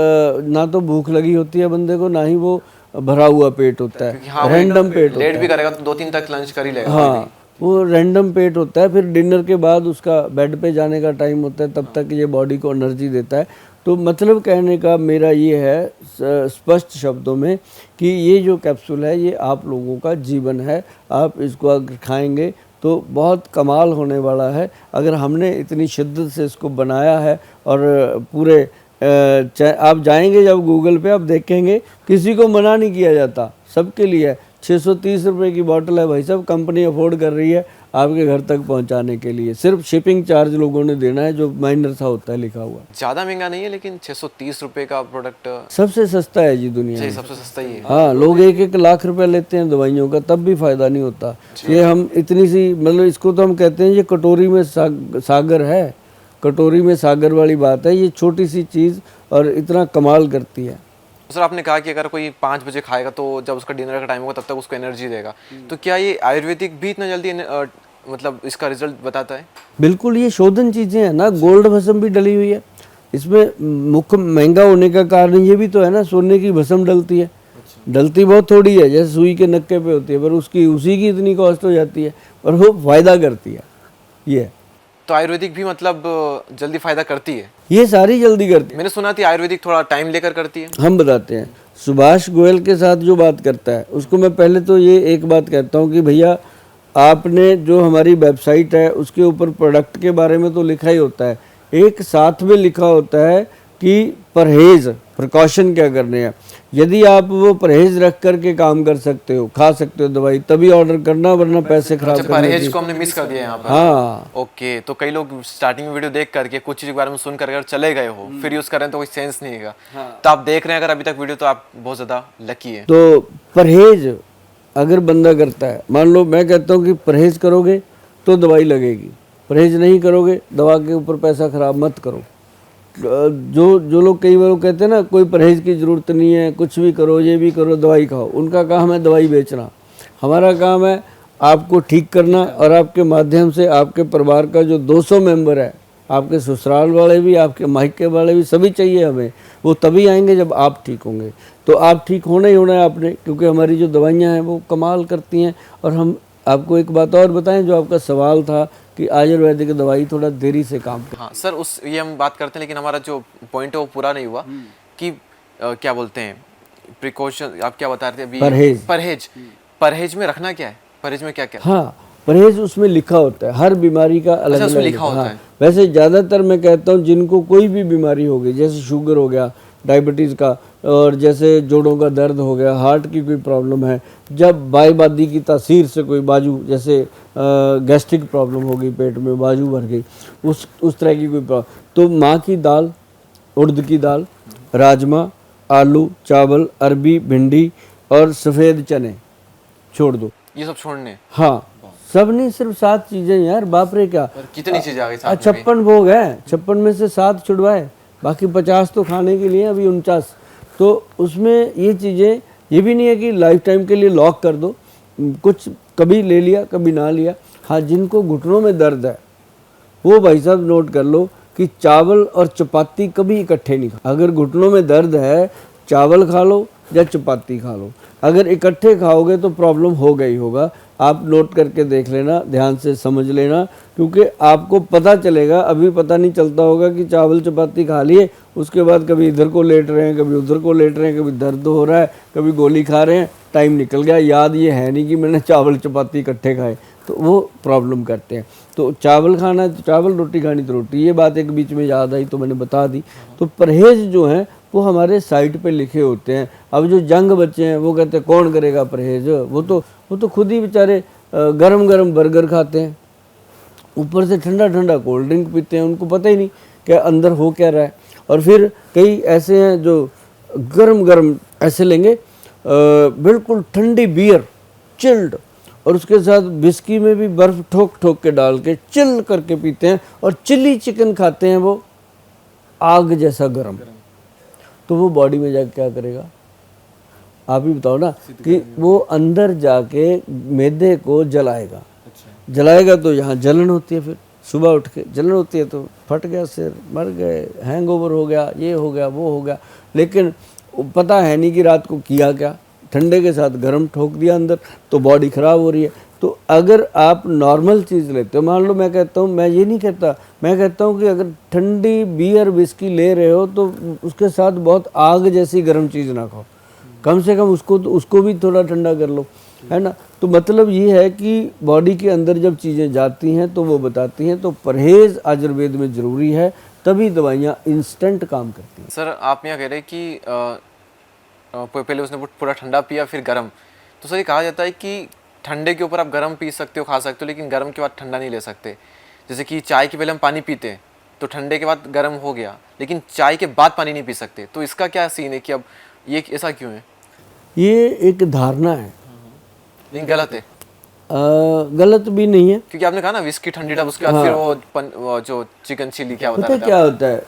ना तो भूख लगी होती है बंदे को, ना ही वो भरा हुआ पेट होता है, हाँ, रैंडम पेट होता लेट है। भी करेगा तो 2-3 तक लंच कर ही लेगा। हाँ, वो रैंडम पेट होता है। फिर डिनर के बाद उसका बेड पे जाने का टाइम होता है, तब तक ये बॉडी को एनर्जी देता है। तो मतलब कहने का मेरा ये है स्पष्ट शब्दों में कि ये जो कैप्सूल है ये आप लोगों का जीवन है। आप इसको अगर खाएंगे तो बहुत कमाल होने वाला है। अगर हमने इतनी शिद्दत से इसको बनाया है और पूरे आप जाएंगे जब गूगल पे, आप देखेंगे किसी को मना नहीं किया जाता, सबके लिए 630 रुपये की बोतल है भाई साहब, कंपनी अफोर्ड कर रही है आपके घर तक पहुंचाने के लिए। सिर्फ शिपिंग चार्ज लोगों ने देना है जो माइनर सा होता है लिखा हुआ। ज़्यादा महंगा नहीं है, लेकिन 630 रुपये का प्रोडक्ट सबसे सस्ता है जी दुनिया में। सबसे सस्ता ही है। हाँ, लोग 1-1 लाख रुपए लेते हैं दवाइयों का, तब भी फ़ायदा नहीं होता। ये हम इतनी सी, मतलब इसको तो हम कहते हैं ये कटोरी में सागर है, कटोरी में सागर वाली बात है। ये छोटी सी चीज़ और इतना कमाल करती है। सर आपने कहा कि अगर कोई 5 बजे खाएगा तो जब उसका डिनर का टाइम होगा तब तक उसको एनर्जी देगा, तो क्या ये आयुर्वेदिक भी इतना जल्दी मतलब इसका रिजल्ट बताता है? बिल्कुल, ये शोधन चीज़ें हैं ना, गोल्ड भस्म भी डली हुई है इसमें। मुख्य महंगा होने का कारण ये भी तो है ना, सोने की भस्म डलती है। डलती बहुत थोड़ी है, जैसे सुई के नक्के पे होती है, पर उसकी उसी की इतनी कॉस्ट हो जाती है और वो फ़ायदा करती है। ये तो आयुर्वेदिक भी मतलब जल्दी फायदा करती है? ये सारी जल्दी करती है। मैंने सुना थी आयुर्वेदिक थोड़ा टाइम लेकर करती है। हम बताते हैं, सुभाष गोयल के साथ जो बात करता है उसको मैं पहले तो ये एक बात कहता हूँ कि भैया आपने जो हमारी वेबसाइट है उसके ऊपर प्रोडक्ट के बारे में तो लिखा ही होता है, एक साथ में लिखा होता है कि परहेज, प्रिकॉशन क्या करने हैं। यदि आप वो परहेज रख करके काम कर सकते हो, खा सकते हो दवाई, तभी ऑर्डर करना, वरना पैसे खराब करने परहेज को हमने मिस कर दिया यहाँ पर। हाँ, ओके, तो कई लोग स्टार्टिंग में वीडियो देख करके कुछ चीज के बारे में सुन कर अगर चले गए हो, फिर यूज कर रहे हैं तो कोई सेंस नहीं है। तो आप देख रहे हैं अगर अभी तक वीडियो, तो आप बहुत ज्यादा लकी है। तो परहेज अगर बंदा करता है, मान लो मैं कहता हूँ कि परहेज करोगे तो दवाई लगेगी, परहेज नहीं करोगे दवा के ऊपर पैसा खराब मत करो। जो लोग कई बार कहते हैं ना कोई परहेज की ज़रूरत नहीं है, कुछ भी करो, ये भी करो, दवाई खाओ, उनका काम है दवाई बेचना। हमारा काम है आपको ठीक करना, और आपके माध्यम से आपके परिवार का जो 200 मेंबर है, आपके ससुराल वाले भी, आपके मायके वाले भी, सभी चाहिए हमें। वो तभी आएंगे जब आप ठीक होंगे। तो आप ठीक होना ही होना है आपने, क्योंकि हमारी जो दवाइयाँ हैं वो कमाल करती हैं। और हम आपको एक बात और बताएं, जो आपका सवाल था कि आयुर्वेदिक दवाई थोड़ा देरी से काम करती है। हाँ सर, उस ये हम बात करते हैं, लेकिन हमारा जो पॉइंट है वो पूरा नहीं हुआ कि क्या बोलते हैं प्रिकॉशन, आप क्या बता रहे थे अभी? परहेज परहेज में रखना क्या है, परहेज में क्या क्या? हाँ, परहेज उसमें लिखा होता है, हर बीमारी का अलग अलग लिखा होता है। वैसे ज़्यादातर मैं कहता हूँ जिनको कोई भी बीमारी हो गई, जैसे शुगर हो गया, डायबिटीज़ का, और जैसे जोड़ों का दर्द हो गया, हार्ट की कोई प्रॉब्लम है, जब बाईबादी की तासीर से कोई बाजू, जैसे गैस्ट्रिक प्रॉब्लम हो गई, पेट में बाजू भर गई, उस तरह की कोई प्रॉब्लम, तो माँ की दाल, उड़द की दाल, राजमा, आलू, चावल, अरबी, भिंडी और सफ़ेद चने छोड़ दो। ये सब छोड़ने? हाँ, सब नहीं, सिर्फ 7 चीज़ें यार, बाप रे क्या कितनी चीज़ें आ गई? 56 भोग है, 56 में से 7 छुड़वाए, बाकी 50 तो खाने के लिए, अभी 49। तो उसमें ये चीज़ें, ये भी नहीं है कि लाइफ टाइम के लिए लॉक कर दो, कुछ कभी ले लिया कभी ना लिया। हाँ, जिनको घुटनों में दर्द है वो भाई साहब नोट कर लो कि चावल और चपाती कभी इकट्ठे नहीं खा। अगर घुटनों में दर्द है, चावल खा लो या चपाती खा लो, अगर इकट्ठे खाओगे तो प्रॉब्लम हो गई होगा। आप नोट करके देख लेना, ध्यान से समझ लेना, क्योंकि आपको पता चलेगा, अभी पता नहीं चलता होगा कि चावल चपाती खा लिए, उसके बाद कभी इधर को लेट रहे हैं, कभी उधर को लेट रहे हैं, कभी दर्द हो रहा है, कभी गोली खा रहे हैं, टाइम निकल गया, याद ये है नहीं कि मैंने चावल चपाती इकट्ठे खाए। तो वो प्रॉब्लम करते हैं। तो चावल खाना तो चावल, रोटी खानी तो रोटी, ये बात एक बीच में याद आई तो मैंने बता दी। तो परहेज़ जो हैं वो हमारे साइट पे लिखे होते हैं। अब जो जंग बच्चे हैं वो कहते हैं कौन करेगा परहेज़, वो तो खुद ही बेचारे गरम गरम बर्गर खाते हैं, ऊपर से ठंडा ठंडा कोल्ड ड्रिंक पीते हैं, उनको पता ही नहीं कि अंदर हो क्या रहा है। और फिर कई ऐसे हैं जो गरम गरम ऐसे लेंगे बिल्कुल ठंडी बियर चिल्ड, और उसके साथ विस्की में भी बर्फ़ ठोक ठोक के डाल के चिल करके पीते हैं, और चिली चिकन खाते हैं वो आग जैसा गरम। तो वो बॉडी में जाके क्या करेगा आप ही बताओ ना, कि वो अंदर जाके मैदे को जलाएगा। जलाएगा तो यहाँ जलन होती है, फिर सुबह उठ के जलन होती है तो फट गया सिर, मर गए, हैंगओवर हो गया, ये हो गया, वो हो गया। लेकिन पता है नहीं कि रात को किया क्या, ठंडे के साथ गर्म ठोक दिया अंदर, तो बॉडी ख़राब हो रही है। तो अगर आप नॉर्मल चीज़ लेते हो, मान लो मैं कहता हूँ, मैं ये नहीं कहता, मैं कहता हूँ कि अगर ठंडी बियर विस्की ले रहे हो तो उसके साथ बहुत आग जैसी गर्म चीज़ ना खाओ, कम से कम उसको भी थोड़ा ठंडा कर लो, है ना। तो मतलब ये है कि बॉडी के अंदर जब चीज़ें जाती हैं तो वो बताती हैं। तो परहेज़ आयुर्वेद में ज़रूरी है, तभी दवाइयाँ इंस्टेंट काम करती हैं। सर आप यहाँ कह रहे हैं कि पहले उसने पूरा ठंडा पिया फिर गर्म, तो सर ये कहा जाता है कि ठंडे के ऊपर आप गर्म पी सकते हो, खा सकते हो, लेकिन गर्म के बाद ठंडा नहीं ले सकते। जैसे कि चाय के पहले हम पानी पीते हैं तो ठंडे के बाद गर्म हो गया, लेकिन चाय के बाद पानी नहीं पी सकते। तो इसका क्या सीन है कि अब ये ऐसा क्यों है? ये एक धारणा है, लेकिन गलत है। गलत भी नहीं है। क्योंकि आपने कहा ना विस्की ठंडी तब उसके बाद फिर वो जो चिकन चिली क्या पता होता है है क्या होता है,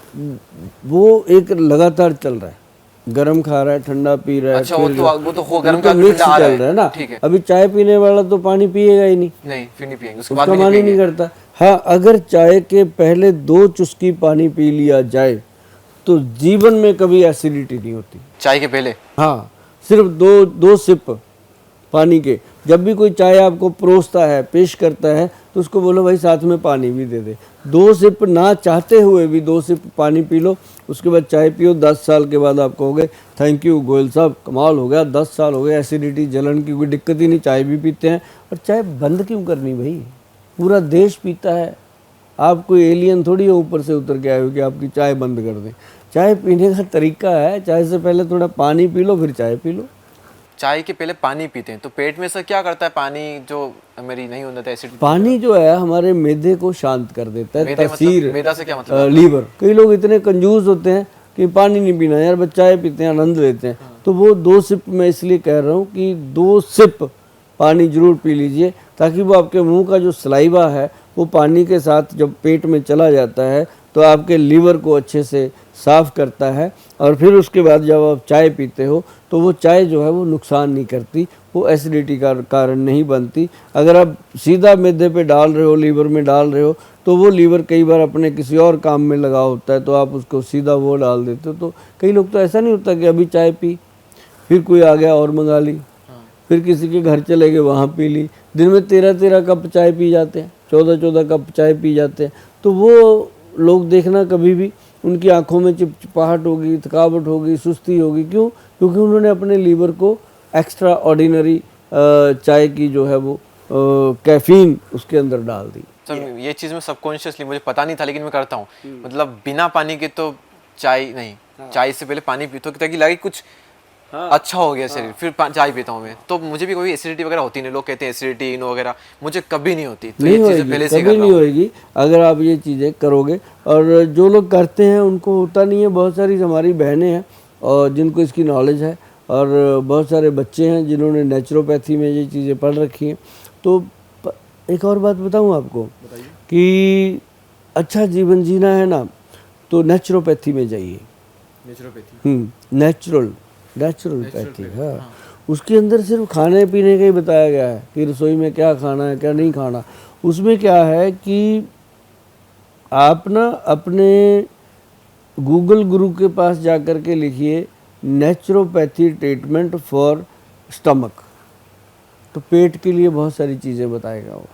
वो एक लगातार चल रहा है, गरम खा रहा है, ठंडा पी रहा है। अच्छा, फिर वो तो हो गर्म उनका का मिक्स ठंडा आ चल रहा रहा है ना। ठीक है। अभी चाय पीने वाला तो पानी पिएगा ही नहीं, नहीं फिर नहीं पिएंगे, उसके बाद उसका भी मन नहीं ही नहीं पिएंगे। करता। हाँ, अगर चाय के पहले 2 चुस्की पानी पी लिया जाए तो जीवन में कभी एसिडिटी नहीं होती। चाय के पहले हाँ, सिर्फ दो सिप पानी के। जब भी कोई चाय आपको परोसता है, पेश करता है, तो उसको बोलो भाई साथ में पानी भी दे दे। 2 सिप ना चाहते हुए भी 2 सिप पानी पी लो, उसके बाद चाय पियो। 10 साल के बाद आप कहोगे थैंक यू गोयल साहब, कमाल हो गया, 10 साल हो गए, एसिडिटी जलन की कोई दिक्कत ही नहीं, चाय भी पीते हैं। और चाय बंद क्यों करनी भाई, पूरा देश पीता है। आप कोई एलियन थोड़ी हो ऊपर से उतर के आए हो कि आपकी चाय बंद कर दें। चाय पीने का तरीका है, चाय से पहले थोड़ा पानी पी लो, फिर चाय पी लो। चाय के पहले पानी पीते हैं तो पेट में से क्या करता है पानी, जो मेरी नहीं होता है एसिड? पानी जो है हमारे मैदे को शांत कर देता है। मैदे तासीर मैदा से क्या मतलब? लीवर। कई लोग इतने कंजूस होते हैं कि पानी नहीं पीना यार, बस चाय पीते हैं, आनंद लेते हैं। तो वो 2 सिप मैं इसलिए कह रहा हूँ कि 2 सिप पानी जरूर पी लीजिए, ताकि वो आपके मुंह का जो सलाइवा है वो पानी के साथ जब पेट में चला जाता है तो आपके लीवर को अच्छे से साफ़ करता है। और फिर उसके बाद जब आप चाय पीते हो तो वो चाय जो है वो नुकसान नहीं करती, वो एसिडिटी का कारण नहीं बनती। अगर आप सीधा मैदे पे डाल रहे हो, लीवर में डाल रहे हो, तो वो लीवर कई बार अपने किसी और काम में लगा होता है, तो आप उसको सीधा वो डाल देते हो। तो कई लोग तो ऐसा नहीं होता कि अभी चाय पी, फिर कोई आ गया और मंगा ली, फिर किसी के घर चले गए वहाँ पी ली। दिन में 13-13 कप चाय पी जाते हैं, 14-14 कप चाय पी जाते हैं। तो वो लोग देखना कभी भी उनकी आंखों में चिपचिपाहट होगी, थकावट होगी, सुस्ती होगी। क्यों? क्योंकि उन्होंने अपने लीवर को एक्स्ट्रा ऑर्डिनरी चाय की जो है वो कैफीन उसके अंदर डाल दी। सर ये चीज़ मैं सबकॉन्शियसली, मुझे पता नहीं था लेकिन मैं करता हूँ। मतलब बिना पानी के तो चाय नहीं, चाय से पहले पानी पीता हूँ ताकि लगे कुछ अच्छा हो गया शरीर, फिर चाय पीता हूँ मैं। तो मुझे भी कोई एसिडिटी वगैरह होती नहीं, लोग कहते हैं एसिडिटी इन वगैरह, मुझे कभी नहीं होती। तो नहीं ये चीज़ें होएगी, पहले से कभी नहीं होएगी अगर आप ये चीज़ें करोगे। और जो लोग करते हैं उनको होता नहीं है। बहुत सारी हमारी बहनें हैं और जिनको इसकी नॉलेज है, और बहुत सारे बच्चे हैं जिन्होंने नेचुरोपैथी में ये चीज़ें पढ़ रखी हैं। तो एक और बात बताऊँ आपको कि अच्छा जीवन जीना है ना, तो नेचुरोपैथी में जाइए। नेचुरोपैथी। नेचुरोपैथी, हाँ। उसके अंदर सिर्फ खाने पीने का ही बताया गया है कि रसोई में क्या खाना है क्या नहीं खाना। उसमें क्या है कि आप ना अपने गूगल गुरु के पास जाकर के लिखिए नेचुरोपैथी ट्रीटमेंट फॉर स्टमक, तो पेट के लिए बहुत सारी चीज़ें बताएगा वो।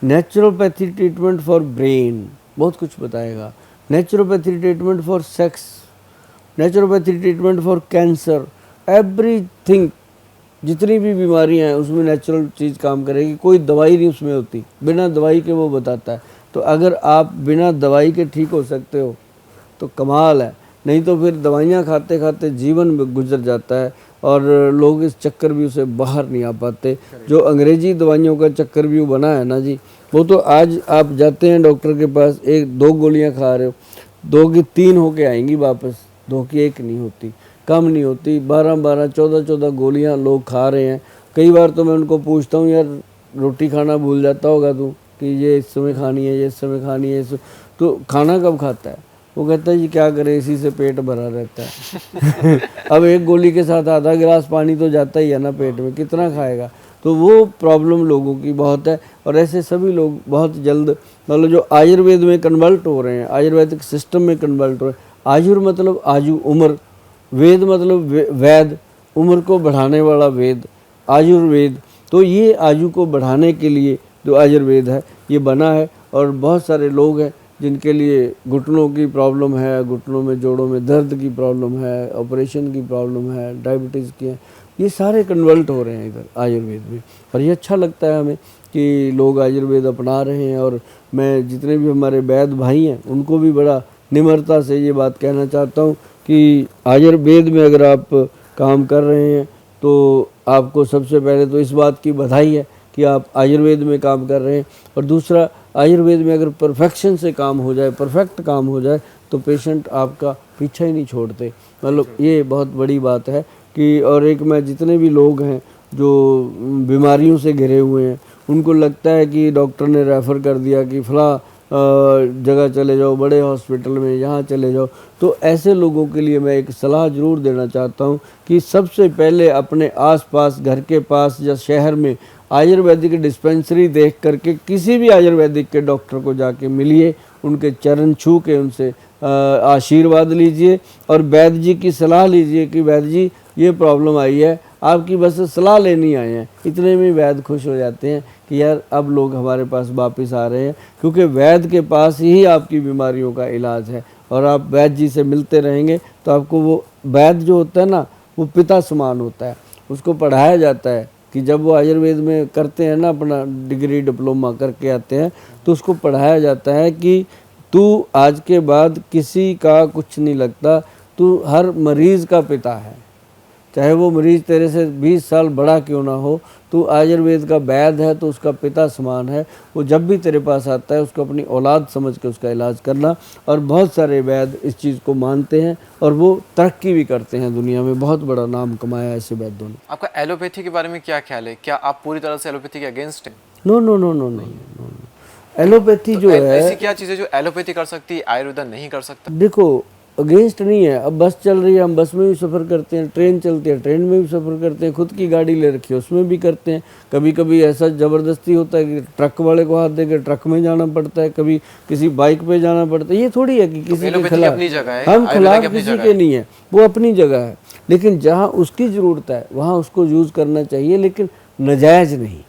नेचुरोपैथी ट्रीटमेंट फॉर ब्रेन, बहुत कुछ बताएगा। Naturopathy treatment for sex, naturopathy treatment for cancer, everything जितनी भी बीमारियां हैं उसमें नेचुरल चीज़ काम करेगी, कोई दवाई नहीं उसमें होती, बिना दवाई के वो बताता है। तो अगर आप बिना दवाई के ठीक हो सकते हो तो कमाल है, नहीं तो फिर दवाइयाँ खाते खाते जीवन में गुजर जाता है और लोग इस चक्कर भी से बाहर नहीं आ पाते। जो अंग्रेजी दवाइयों का चक्कर भी बना है ना जी, वो तो आज आप जाते हैं डॉक्टर के पास, 1-2 गोलियां खा रहे हो, 2 की 3 होके आएंगी वापस, 2 की 1 नहीं होती, कम नहीं होती। 12-12, 14-14 गोलियां लोग खा रहे हैं। कई बार तो मैं उनको पूछता हूँ, यार रोटी खाना भूल जाता होगा तू कि ये इस समय खानी है, ये इस समय खानी है, तो खाना कब खाता है? वो कहता है जी क्या करें, इसी से पेट भरा रहता है। अब 1 गोली के साथ आधा गिलास पानी तो जाता ही है ना पेट में, कितना खाएगा? तो वो प्रॉब्लम लोगों की बहुत है और ऐसे सभी लोग बहुत जल्द मतलब जो आयुर्वेद में कन्वर्ट हो रहे हैं, आयुर्वेदिक सिस्टम में कन्वर्ट हो रहे हैं। आयुर मतलब आजू उम्र, वेद मतलब वैद, उम्र को बढ़ाने वाला वेद, आयुर्वेद। तो ये आयु को बढ़ाने के लिए जो आयुर्वेद है ये बना है और बहुत सारे लोग हैं जिनके लिए घुटनों की प्रॉब्लम है, घुटनों में जोड़ों में दर्द की प्रॉब्लम है, ऑपरेशन की प्रॉब्लम है, डायबिटीज़ की है, ये सारे कन्वर्ट हो रहे हैं इधर आयुर्वेद में। और ये अच्छा लगता है हमें कि लोग आयुर्वेद अपना रहे हैं। और मैं जितने भी हमारे वैद्य भाई हैं उनको भी बड़ा निम्रता से ये बात कहना चाहता हूँ कि आयुर्वेद में अगर आप काम कर रहे हैं तो आपको सबसे पहले तो इस बात की बधाई है कि आप आयुर्वेद में काम कर रहे हैं। और दूसरा, आयुर्वेद में अगर परफेक्शन से काम हो जाए, परफेक्ट काम हो जाए, तो पेशेंट आपका पीछा ही नहीं छोड़ते। मतलब ये बहुत बड़ी बात है कि और एक मैं जितने भी लोग हैं जो बीमारियों से घिरे हुए हैं उनको लगता है कि डॉक्टर ने रेफ़र कर दिया कि फला जगह चले जाओ, बड़े हॉस्पिटल में, यहाँ चले जाओ, तो ऐसे लोगों के लिए मैं एक सलाह ज़रूर देना चाहता हूँ कि सबसे पहले अपने आसपास, घर के पास या शहर में आयुर्वेदिक डिस्पेंसरी देख करके किसी भी आयुर्वेदिक के डॉक्टर को जाके मिलिए, उनके चरण छू के उनसे आशीर्वाद लीजिए और वैद्य जी की सलाह लीजिए कि वैद्य जी ये प्रॉब्लम आई है, आपकी बस सलाह लेनी आए हैं। इतने में वैद्य खुश हो जाते हैं कि यार अब लोग हमारे पास वापस आ रहे हैं, क्योंकि वैद्य के पास ही आपकी बीमारियों का इलाज है। और आप वैद्य जी से मिलते रहेंगे तो आपको वो वैद्य जो होता है ना, वो पिता समान होता है। उसको पढ़ाया जाता है कि जब वो आयुर्वेद में करते हैं ना, अपना डिग्री डिप्लोमा करके आते हैं, तो उसको पढ़ाया जाता है कि तू आज के बाद किसी का कुछ नहीं लगता, तू हर मरीज़ का पिता है, चाहे वो मरीज़ तेरे से 20 साल बड़ा क्यों ना हो, तू आयुर्वेद का वैद्य है तो उसका पिता समान है। वो जब भी तेरे पास आता है उसको अपनी औलाद समझ के उसका इलाज करना। और बहुत सारे वैद्य इस चीज़ को मानते हैं और वो तरक्की भी करते हैं, दुनिया में बहुत बड़ा नाम कमाया है ऐसे वैद्यों ने। आपका एलोपैथी के बारे में क्या ख्याल है? क्या आप पूरी तरह से एलोपैथी के अगेंस्ट हैं? No no no no no no, allopathy जो है, ऐसी क्या चीज़ें जो एलोपैथी कर सकती है आयुर्वेद नहीं कर सकता? देखो अगेंस्ट नहीं है। अब बस चल रही है, हम बस में भी सफ़र करते हैं, ट्रेन चलती है, ट्रेन में भी सफ़र करते हैं, खुद की गाड़ी ले रखी है उसमें भी करते हैं। कभी कभी ऐसा ज़बरदस्ती होता है कि ट्रक वाले को हाथ देकर ट्रक में जाना पड़ता है, कभी किसी बाइक पे जाना पड़ता है। ये थोड़ी है कि किसी के खिलाफ, अपनी जगह है, हम खिलाफ किसी के नहीं है, वो अपनी जगह है। लेकिन जहाँ उसकी ज़रूरत है वहाँ उसको यूज़ करना चाहिए, लेकिन नाजायज़ नहीं,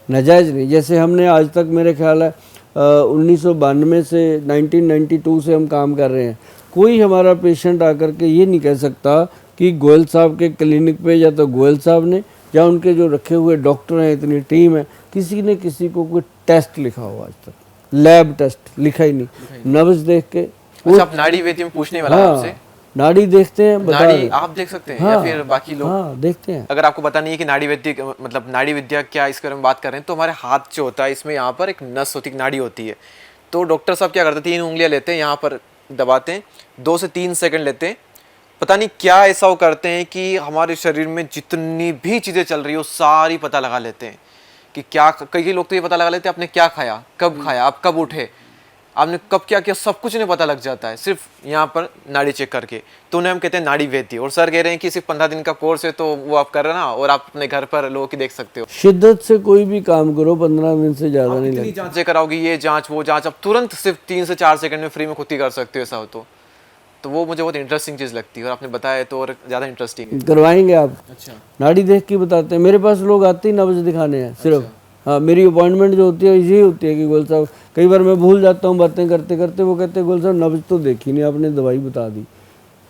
नाजायज़ नहीं। जैसे हमने आज तक मेरे ख्याल है 1992 से 1992 से हम काम कर रहे हैं। कोई हमारा पेशेंट आकर के ये नहीं कह सकता कि गोयल साहब के क्लिनिक पे या तो गोयल साहब ने या उनके जो रखे हुए डॉक्टर हैं, इतनी टीम है, किसी ने किसी को कोई टेस्ट लिखा हो आज तक, लैब टेस्ट लिखा ही नहीं। नब्ज देख के अच्छा, आप नाड़ी वेदी में पूछने वाला है आपसे। नाड़ी देखते हैं, बता नाड़ी आप देख सकते हैं या फिर बाकी लोग? हाँ देखते हैं। अगर आपको पता नहीं है कि नाड़ी विद्या मतलब नाड़ी विद्या क्या, इसके बारे में बात कर रहे हैं, तो हमारे हाथ जो होता है इसमें यहाँ पर एक नस होती है, नाड़ी होती है। तो डॉक्टर साहब क्या करते हैं, 3 उंगलियां लेते हैं, यहाँ पर दबाते हैं, 2 से 3 सेकंड लेते हैं, पता नहीं क्या ऐसा वो करते हैं कि हमारे शरीर में जितनी भी चीज़ें चल रही हो सारी पता लगा लेते हैं कि क्या। कई लोग तो ये पता लगा लेते हैं आपने क्या खाया, कब खाया, आप कब उठे, आपने कब क्या किया, सब कुछ उन्हें पता लग जाता है सिर्फ यहाँ पर नाड़ी चेक करके। तो उन्हें हम कहते हैं नाड़ी वैद्य। और सर कह रहे हैं कि सिर्फ 15 दिन का कोर्स है, तो वो आप कर रहे ना, और आप अपने घर पर लोगों की देख सकते हो। शिद्दत से कोई भी काम करो, 15 दिन से ज़्यादा नहीं लगता। जांचें कराओगी, ये जांच वो जांच, आप तुरंत सिर्फ 3 से 4 सेकंड में फ्री में खुद ही कर सकते हो, ऐसा हो तो वो मुझे बहुत इंटरेस्टिंग चीज़ लगती है। और आपने बताया तो और ज़्यादा इंटरेस्टिंग है। करवाएंगे आप? अच्छा, नाड़ी देख के बताते हैं। मेरे पास लोग आते ही नब्ज दिखाने हैं सिर्फ। हाँ, मेरी अपॉइंटमेंट जो होती है यही होती है कि गोल साहब, कई बार मैं भूल जाता हूँ बातें करते करते, वो कहते हैं गोल साहब नब्ज तो देखी नहीं आपने, दवाई बता दी।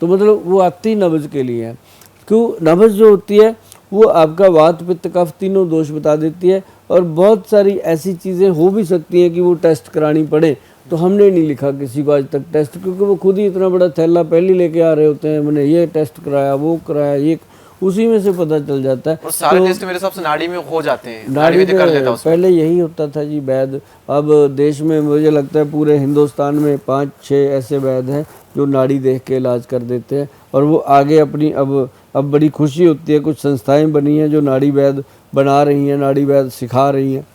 तो मतलब वो आती ही नब्ज के लिए है। क्यों? नब्ज जो होती है वो आपका वात पित्त कफ तीनों दोष बता देती है। और बहुत सारी ऐसी चीज़ें हो भी सकती हैं कि वो टेस्ट करानी पड़े, तो हमने नहीं लिखा किसी को आज तक टेस्ट, क्योंकि वो खुद ही इतना बड़ा थैला पहले लेके आ रहे होते हैं, मैंने ये टेस्ट कराया वो कराया, ये उसी में से पता चल जाता है। और सारे टेस्ट मेरे हिसाब से नाड़ी में हो जाते हैं, नाड़ी नाड़ी कर लेता में उसमें। पहले यही होता था जी वैद। अब देश में मुझे लगता है पूरे हिंदुस्तान में 5-6 ऐसे वैद हैं जो नाड़ी देख के इलाज कर देते हैं। और वो आगे अपनी अब बड़ी खुशी होती है, कुछ संस्थाएं बनी हैं जो नाड़ी वैद बना रही हैं, नाड़ी वैद सिखा रही हैं।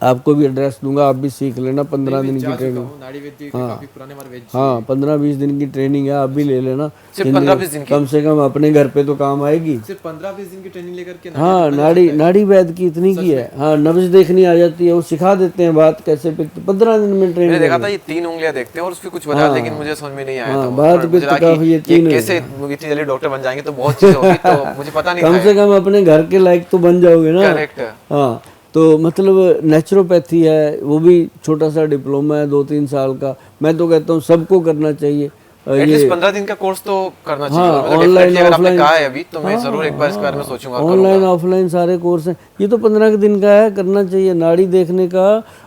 आपको भी एड्रेस दूंगा, आप भी सीख लेना। 15 दिन की ट्रेनिंग। नाड़ी वैद्य के काफी पुराने हमारे वैद्य हाँ 15-20 दिन की ट्रेनिंग है, आप भी ले लेना। सिर्फ 15-20 दिन की? कम से कम अपने घर पे तो काम आएगी। सिर्फ 15-20 दिन की ट्रेनिंग लेकर के हाँ नाड़ी वैद की इतनी की है। हाँ नब्ज देखनी आ जाती है, वो सिखा देते हैं बात कैसे पित्त, 15 दिन में मैंने ट्रेनिंग। देखा था ये 3 उंगलियां देखते हैं और उसमें कुछ बता, लेकिन मुझे समझ में नहीं आया। हाँ, तो बात मुझे पित्त लगा कफ कि ये तीन कैसे इतनी जल्दी डॉक्टर बन जाएंगे, तो बहुत चीजें होगी, तो मुझे पता नहीं कम था। से कम अपने घर के लायक तो बन जाओगे ना। करेक्ट। हाँ तो मतलब नेचुरोपैथी है, वो भी छोटा सा डिप्लोमा है 2-3 साल का। मैं तो कहता हूँ सबको करना चाहिए। एटलीस्ट 15 दिन का कोर्स तो करना चाहिए। हाँ, मतलब ऑनलाइन definitely अगर आपने ऑफलाइन। कहा है अभी, तो मैं जरूर एक बार इस बारे में सोचूंगा, ऑनलाइन ऑफलाइन सारे कोर्स हैं। ये तो 15 दिन का है, करना चाहिए। नाड़ी देखने का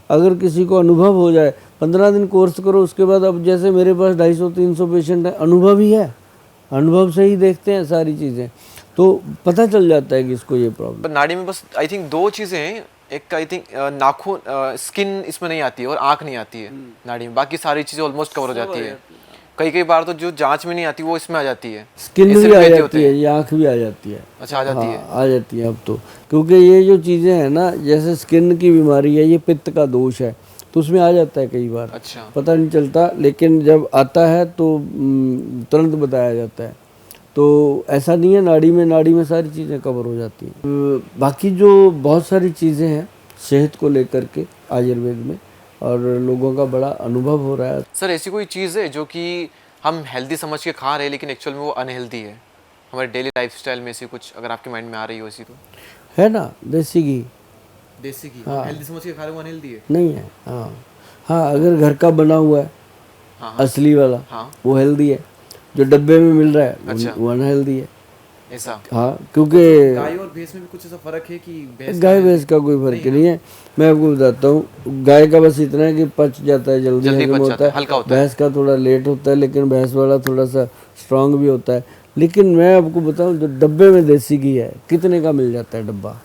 अगर किसी को अनुभव हो जाए, 15 दिन कोर्स करो, उसके बाद अब जैसे मेरे पास 250-300 पेशेंट है, अनुभव ही है, अनुभव से ही देखते हैं सारी चीज़ें, तो पता चल जाता है कि इसको ये प्रॉब्लम। पर नाड़ी में बस आई थिंक 2 चीजें हैं। एक आई थिंक नाखून, स्किन इसमें नहीं आती है और आंख नहीं आती है नाड़ी में, बाकी सारी चीजें ऑलमोस्ट कवर हो जाती है। कई बार तो जो जांच में नहीं आती वो इसमें आ जाती है। स्किन इससे भी आ बेहतर जाती होते है, हैं। ये आँख भी आ जाती है। अच्छा, आ जाती है। हाँ, आ जाती है अब तो, क्योंकि ये जो चीज़ें हैं ना, जैसे स्किन की बीमारी है, ये पित्त का दोष है, तो उसमें आ जाता है कई बार, अच्छा। पता नहीं चलता, लेकिन जब आता है तो तुरंत बताया जाता है। तो ऐसा नहीं है, नाड़ी में सारी चीज़ें कवर हो जाती हैं। बाकी जो बहुत सारी चीज़ें हैं सेहत को लेकर के आयुर्वेद में, और लोगों का बड़ा अनुभव हो रहा है। सर ऐसी कोई चीज़ है जो कि हम हेल्दी समझ के खा रहे हैं लेकिन एक्चुअल में वो अनहेल्दी है हमारे डेली लाइफस्टाइल में से, कुछ अगर आपके माइंड में आ रही हो ऐसी तो? है ना, देसी घी देसी घी हेल्दी समझ के खा रहे हो, अनहेल्दी है? नहीं है। हाँ हाँ, अगर घर का बना हुआ है, हाँ, असली वाला, हाँ। वो हेल्दी है। जो डब्बे में मिल रहा है अच्छा। वो अनहेल्दी है। ऐसा? हाँ, क्योंकि गाय और भैंस में भी कुछ ऐसा फर्क है कि भैंस गाय भैंस का कोई फर्क नहीं है। मैं आपको बताता हूँ, गाय का बस इतना है कि पच जाता है, जल्दी जल्दी हजम पच होता जाता है, है। हल्का होता है। भैंस का थोड़ा लेट होता है, लेकिन भैंस वाला थोड़ा सा स्ट्रांग भी होता है। लेकिन मैं आपको बताऊँ, जो डब्बे में देसी घी है, कितने का मिल जाता है डब्बा?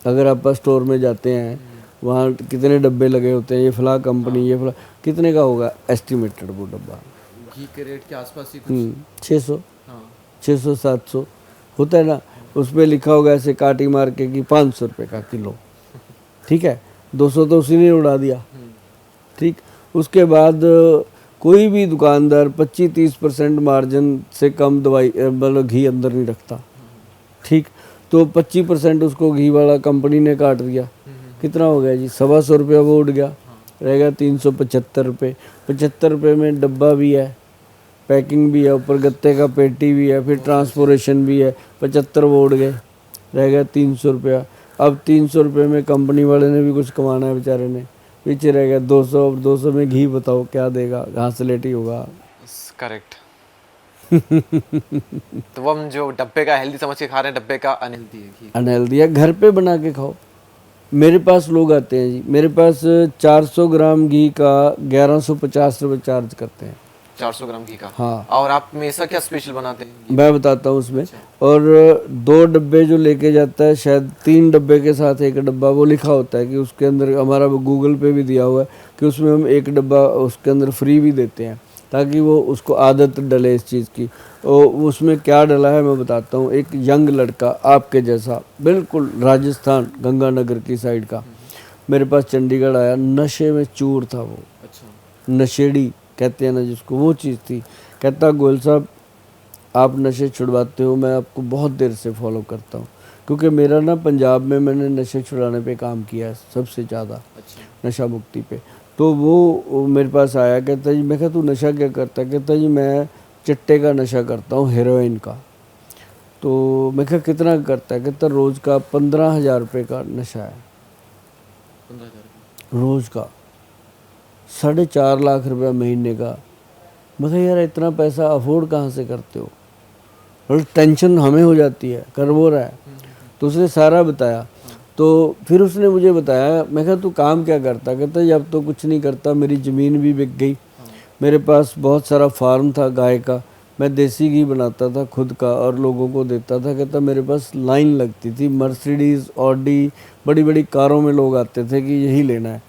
अगर आप स्टोर में जाते हैं, वहाँ कितने डब्बे लगे होते हैं, ये फला कंपनी, ये फला, कितने का होगा एस्टिमेटेड वो डब्बा? घी के रेट के आसपास ही कुछ। 600 हाँ 600-700 होता है ना। उस पर लिखा होगा ऐसे काटी मार के कि 500 रुपये का किलो, ठीक है, 200 तो उसी ने उड़ा दिया, ठीक। उसके बाद कोई भी दुकानदार 25-30% मार्जिन से कम दवाई मतलब घी अंदर नहीं रखता, ठीक। तो 25% उसको घी वाला कंपनी ने काट दिया, कितना हो गया जी? 125 रुपया वो उड़ गया, रहेगा 375 रुपये। 75 रुपये में डब्बा भी है, पैकिंग भी है, ऊपर गत्ते का पेटी भी है, फिर ट्रांसपोर्टेशन भी है, 75 वो उड़ गए, रह गया 300 रुपया। अब 300 रुपये में कंपनी वाले ने भी कुछ कमाना है बेचारे ने, पीछे रह गया 200। अब 200 में घी बताओ क्या देगा? घासलेट ही होगा। करेक्ट। तो वो हम जो डब्बे का हेल्दी समझ के खा रहे हैं, डब्बे का अनहेल्दी है घी। अनहेल्दी है, घर पे बना के खाओ। मेरे पास लोग आते हैं जी, मेरे पास 400 ग्राम घी का 1150 रुपये चार्ज करते हैं। 400 ग्राम घी का? हाँ। और आप में ऐसा क्या स्पेशल बनाते हैं? मैं बताता हूँ उसमें। और 2 डब्बे जो लेके जाता है, शायद 3 डब्बे के साथ 1 डब्बा, वो लिखा होता है कि उसके अंदर, हमारा गूगल पे भी दिया हुआ है कि उसमें हम 1 डब्बा उसके अंदर फ्री भी देते हैं, ताकि वो उसको आदत डले इस चीज़ की। और उसमें क्या डला है मैं बताता हूँ। एक यंग लड़का आपके जैसा, बिल्कुल राजस्थान गंगानगर की साइड का, मेरे पास चंडीगढ़ आया, नशे में चूर था वो, अच्छा। नशेड़ी कहते हैं ना जिसको, वो चीज़ थी। कहता गोयल साहब आप नशे छुड़वाते हो, मैं आपको बहुत देर से फॉलो करता हूँ, क्योंकि मेरा ना पंजाब में मैंने नशे छुड़ाने पे काम किया है सबसे ज़्यादा, अच्छा। नशा मुक्ति पे। तो वो मेरे पास आया, कहता जी, मैं कहा तू नशा क्या करता है? कहता जी मैं चिट्टे का नशा करता हूँ, हेरोइन का। तो मैं कहा कितना करता है? कहता रोज़ का 15,000 रुपये का नशा है, 15,000 रोज़ का 4.5 लाख रुपया महीने का। मैं कहा यार इतना पैसा अफोर्ड कहाँ से करते हो? और टेंशन हमें हो जाती है, कर वो रहा है। तो उसने सारा बताया। तो फिर उसने मुझे बताया, मैं कहा तू काम क्या करता? कहता है अब तो कुछ नहीं करता, मेरी ज़मीन भी बिक गई, मेरे पास बहुत सारा फार्म था गाय का, मैं देसी घी बनाता था खुद का और लोगों को देता था। कहता मेरे पास लाइन लगती थी, मर्सिडीज़, ऑडी, बड़ी बड़ी कारों में लोग आते थे कि यही लेना है।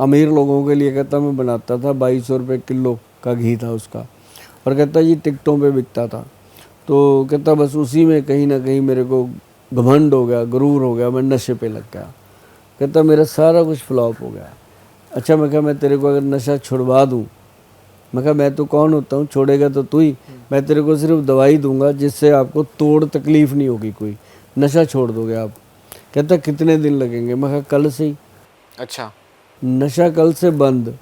अमीर लोगों के लिए कहता मैं बनाता था, 2200 रुपये किलो का घी था उसका, और कहता ये टिकटों पे बिकता था। तो कहता बस उसी में कहीं ना कहीं मेरे को घमंड हो गया, गुरूर हो गया, मैं नशे पे लग गया। कहता मेरा सारा कुछ फ्लॉप हो गया। अच्छा, मैं कहा मैं तेरे को अगर नशा छुड़वा दूँ, मैं कहा मैं तो कौन होता हूँ, छोड़ेगा तो तू ही, मैं तेरे को सिर्फ दवाई दूंगा जिससे आपको तोड़ तकलीफ नहीं होगी कोई, नशा छोड़ दोगे आप। कहता कितने दिन लगेंगे? मैं कहा कल से ही। अच्छा, नशा कल से बंद,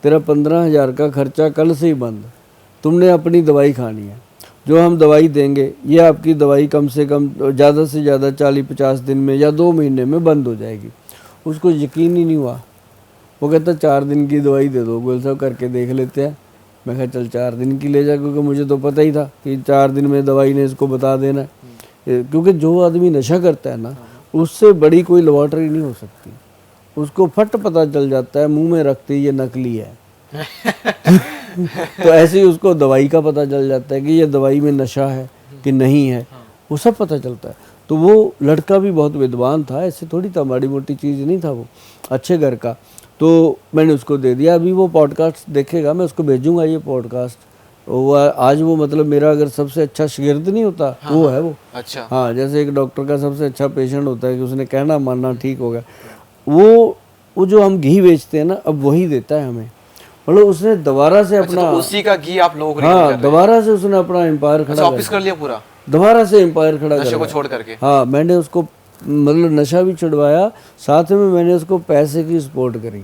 तेरा 15,000 का खर्चा कल से ही बंद, तुमने अपनी दवाई खानी है। जो हम दवाई देंगे ये आपकी दवाई कम से कम ज़्यादा से ज़्यादा 40-50 दिन में या 2 महीने में बंद हो जाएगी। उसको यकीन ही नहीं हुआ। वो कहता 4 दिन की दवाई दे दो गोयल साहब, करके देख लेते हैं। मैं कहा चल 4 दिन की ले जा, क्योंकि मुझे तो पता ही था कि 4 दिन में दवाई ने इसको बता देना है। क्योंकि जो आदमी नशा करता है ना, उससे बड़ी कोई लेबॉर्टरी नहीं हो सकती। उसको फट पता चल जाता है मुंह में रखते ही ये नकली है। तो ऐसे ही उसको दवाई का पता चल जाता है कि ये दवाई में नशा है कि नहीं है, वो सब पता चलता है। तो वो लड़का भी बहुत विद्वान था, ऐसे थोड़ी था, माड़ी मोटी चीज़ नहीं था, वो अच्छे घर का। तो मैंने उसको दे दिया। अभी वो पॉडकास्ट देखेगा, मैं उसको भेजूंगा ये पॉडकास्ट। वो आज वो मतलब मेरा अगर सबसे अच्छा शागिर्द नहीं होता, वो है वो। अच्छा, हाँ, जैसे एक डॉक्टर का सबसे अच्छा पेशेंट होता है कि उसने कहना मानना ठीक हो गया, वो जो हम घी बेचते हैं ना, अब वही देता है हमें। मतलब उसने दोबारा से अपना, तो उसी का घी आप लोग हाँ दोबारा से उसने अपना एम्पायर खड़ा वापस कर लिया पूरा, दोबारा से एम्पायर खड़ा नशे कर को छोड़ करके। हाँ, मैंने उसको मतलब नशा भी छुड़वाया, साथ में मैंने उसको पैसे की सपोर्ट करी,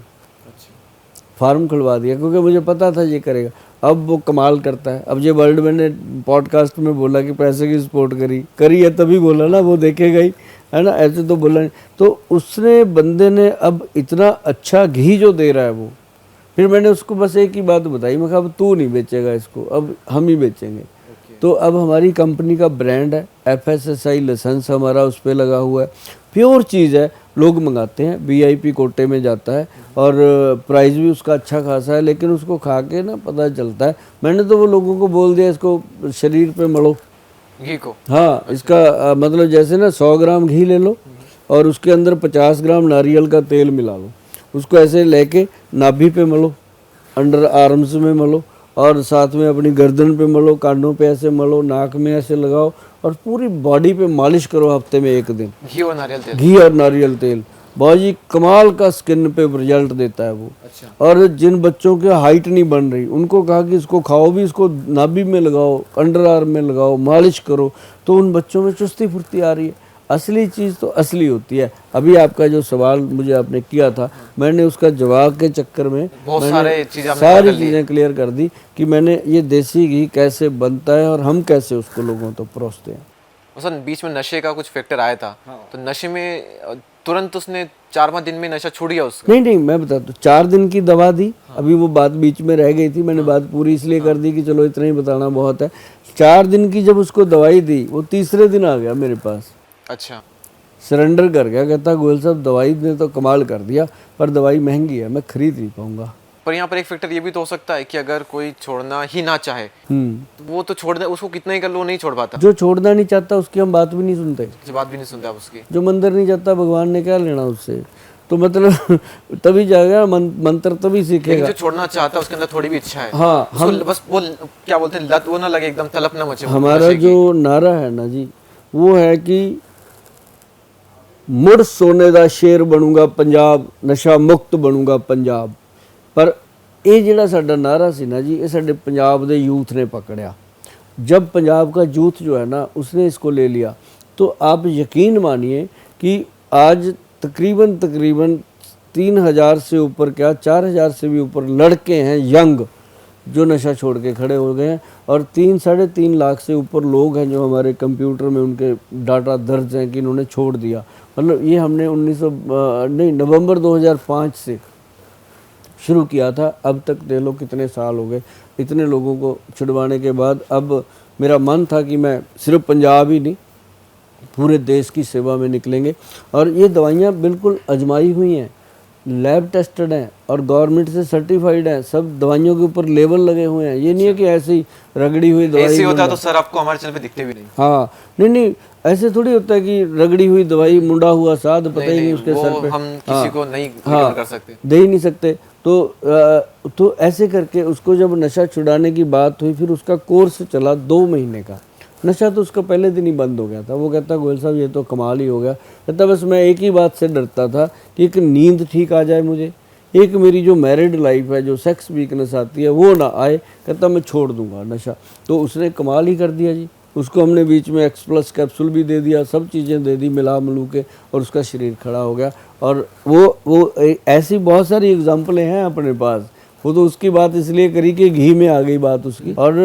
फार्म खुलवा दिया, क्योंकि मुझे पता था ये करेगा। अब वो कमाल करता है। अब ये वर्ल्ड मैंने पॉडकास्ट में बोला कि पैसे की सपोर्ट करी है तभी बोला ना, वो देखेगा ही, है ना, ऐसे तो बोला नहीं। तो उसने बंदे ने अब इतना अच्छा घी जो दे रहा है वो, फिर मैंने उसको बस एक ही बात बताई, मैं कहा अब तू नहीं बेचेगा इसको, अब हम ही बेचेंगे। तो अब हमारी कंपनी का ब्रांड है, FSSI लाइसेंस हमारा उस पर लगा हुआ है, प्योर चीज़ है, लोग मंगाते हैं, VIP कोटे में जाता है और प्राइस भी उसका अच्छा खासा है। लेकिन उसको खा के ना पता चलता है, मैंने तो वो लोगों को बोल दिया इसको शरीर पे मलो घी को। हाँ, इसका मतलब जैसे ना 100 ग्राम घी ले लो और उसके अंदर 50 ग्राम नारियल का तेल मिला लो, उसको ऐसे लेके नाभि पे मलो, अंडर आर्म्स में मलो, और साथ में अपनी गर्दन पे मलो, कानों पे ऐसे मलो, नाक में ऐसे लगाओ और पूरी बॉडी पे मालिश करो हफ्ते में 1 दिन, घी और नारियल तेल। घी और नारियल तेल। बहुत जी कमाल का स्किन पे रिजल्ट देता है वो। और जिन बच्चों की हाइट नहीं बन रही उनको कहा कि इसको खाओ भी, इसको नाभि में लगाओ, अंडर आर्म में लगाओ, मालिश करो, तो उन बच्चों में चुस्ती फुर्ती आ रही है। असली चीज़ तो असली होती है। अभी आपका जो सवाल मुझे आपने किया था, मैंने उसका जवाब के चक्कर में बहुत मैंने सारे चीज़ आपने सारी चीज़ें क्लियर कर दी कि मैंने ये देसी घी कैसे बनता है और हम कैसे उसको लोगों तक परोसते हैं। मसलन बीच में नशे का कुछ फैक्टर आया था, तो नशे में तुरंत उसने 4-5 दिन में नशा छूट गया उसका? नहीं, मैं बताता हूँ, 4 दिन की दवा दी। अभी वो बात बीच में रह गई थी, मैंने बात पूरी इसलिए कर दी कि चलो इतना ही बताना बहुत है। 4 दिन की जब उसको दवाई दी, वो तीसरे दिन आ गया मेरे पास, अच्छा, सरेंडर कर गया। कहता गोयल साहब दवाई ने तो कमाल कर दिया, पर दवाई महंगी है, मैं खरीद नहीं पाऊंगा। पर यहाँ पर एक फैक्टर ये भी तो हो सकता है कि अगर कोई छोड़ना ही ना चाहे तो वो तो छोड़ दे, उसको कितना ही कर लो वो नहीं छोड़ पाता। जो छोड़ना नहीं चाहता उसकी हम बात भी नहीं सुनते, जो बात भी नहीं सुनते आप उसकी। जो मंदिर नहीं जाता भगवान ने क्या लेना उससे। तो मतलब तभी जाएगा मंत्र, तभी लेकिन सीखेगा। जो छोड़ना चाहता है उसके अंदर थोड़ी भी इच्छा है, हाँ, हम बस वो क्या बोलते हैं, लत वो ना लगे, एकदम तलब ना मचे। हमारा जो नारा है ना जी, वो है कि मुड़ सोने दा शेर बनूंगा पंजाब, नशा मुक्त बनूंगा पंजाब। पर ये ਜਿਹੜਾ ਸਾਡਾ नारा ਸੀ ना जी, ये साडे पंजाब ਦੇ यूथ ने पकड़िया। जब पंजाब का यूथ जो है ना उसने इसको ले लिया, तो आप यकीन मानिए कि आज तकरीबन 3000 से ऊपर, क्या 4000 से भी ऊपर लड़के हैं यंग, जो नशा छोड़ के खड़े हो गए हैं। और 3-3.5 लाख से ऊपर लोग हैं जो हमारे कंप्यूटर में उनके डाटा दर्ज हैं कि इन्होंने छोड़ दिया। मतलब ये हमने नवंबर 2005 से शुरू किया था, अब तक देख लो कितने साल हो गए। इतने लोगों को छुड़वाने के बाद अब मेरा मन था कि मैं सिर्फ पंजाब ही नहीं पूरे देश की सेवा में निकलेंगे। और ये दवाइयाँ बिल्कुल आजमाई हुई हैं, लैब टेस्टेड हैं और गवर्नमेंट से सर्टिफाइड हैं। सब दवाइयों के ऊपर लेबल लगे हुए हैं। ये नहीं है कि ऐसे ही रगड़ी हुई दवाई ऐसी होता तो सर आपको हमारे चैनल पे दिखते भी नहीं। हाँ नहीं ऐसे थोड़ी होता है कि रगड़ी हुई दवाई, मुंडा हुआ साध, पता ही नहीं उसके सर पे, हम किसी को नहीं कर सकते, दे ही नहीं सकते। तो ऐसे करके उसको जब नशा छुड़ाने की बात हुई, फिर उसका कोर्स चला 2 महीने का। नशा तो उसका पहले दिन ही बंद हो गया था। वो कहता गोयल साहब ये तो कमाल ही हो गया। कहता बस मैं एक ही बात से डरता था कि एक नींद ठीक आ जाए मुझे, एक मेरी जो मैरिड लाइफ है, जो सेक्स वीकनेस आती है वो ना आए। कहता मैं छोड़ दूंगा नशा। तो उसने कमाल ही कर दिया जी। उसको हमने बीच में एक्स+ कैप्सूल भी दे दिया, सब चीज़ें दे दी मिला मिलू के, और उसका शरीर खड़ा हो गया। और वो ऐसी बहुत सारी एग्जाम्पलें हैं अपने पास। वो तो उसकी बात इसलिए करी कि घी में आ गई बात उसकी। और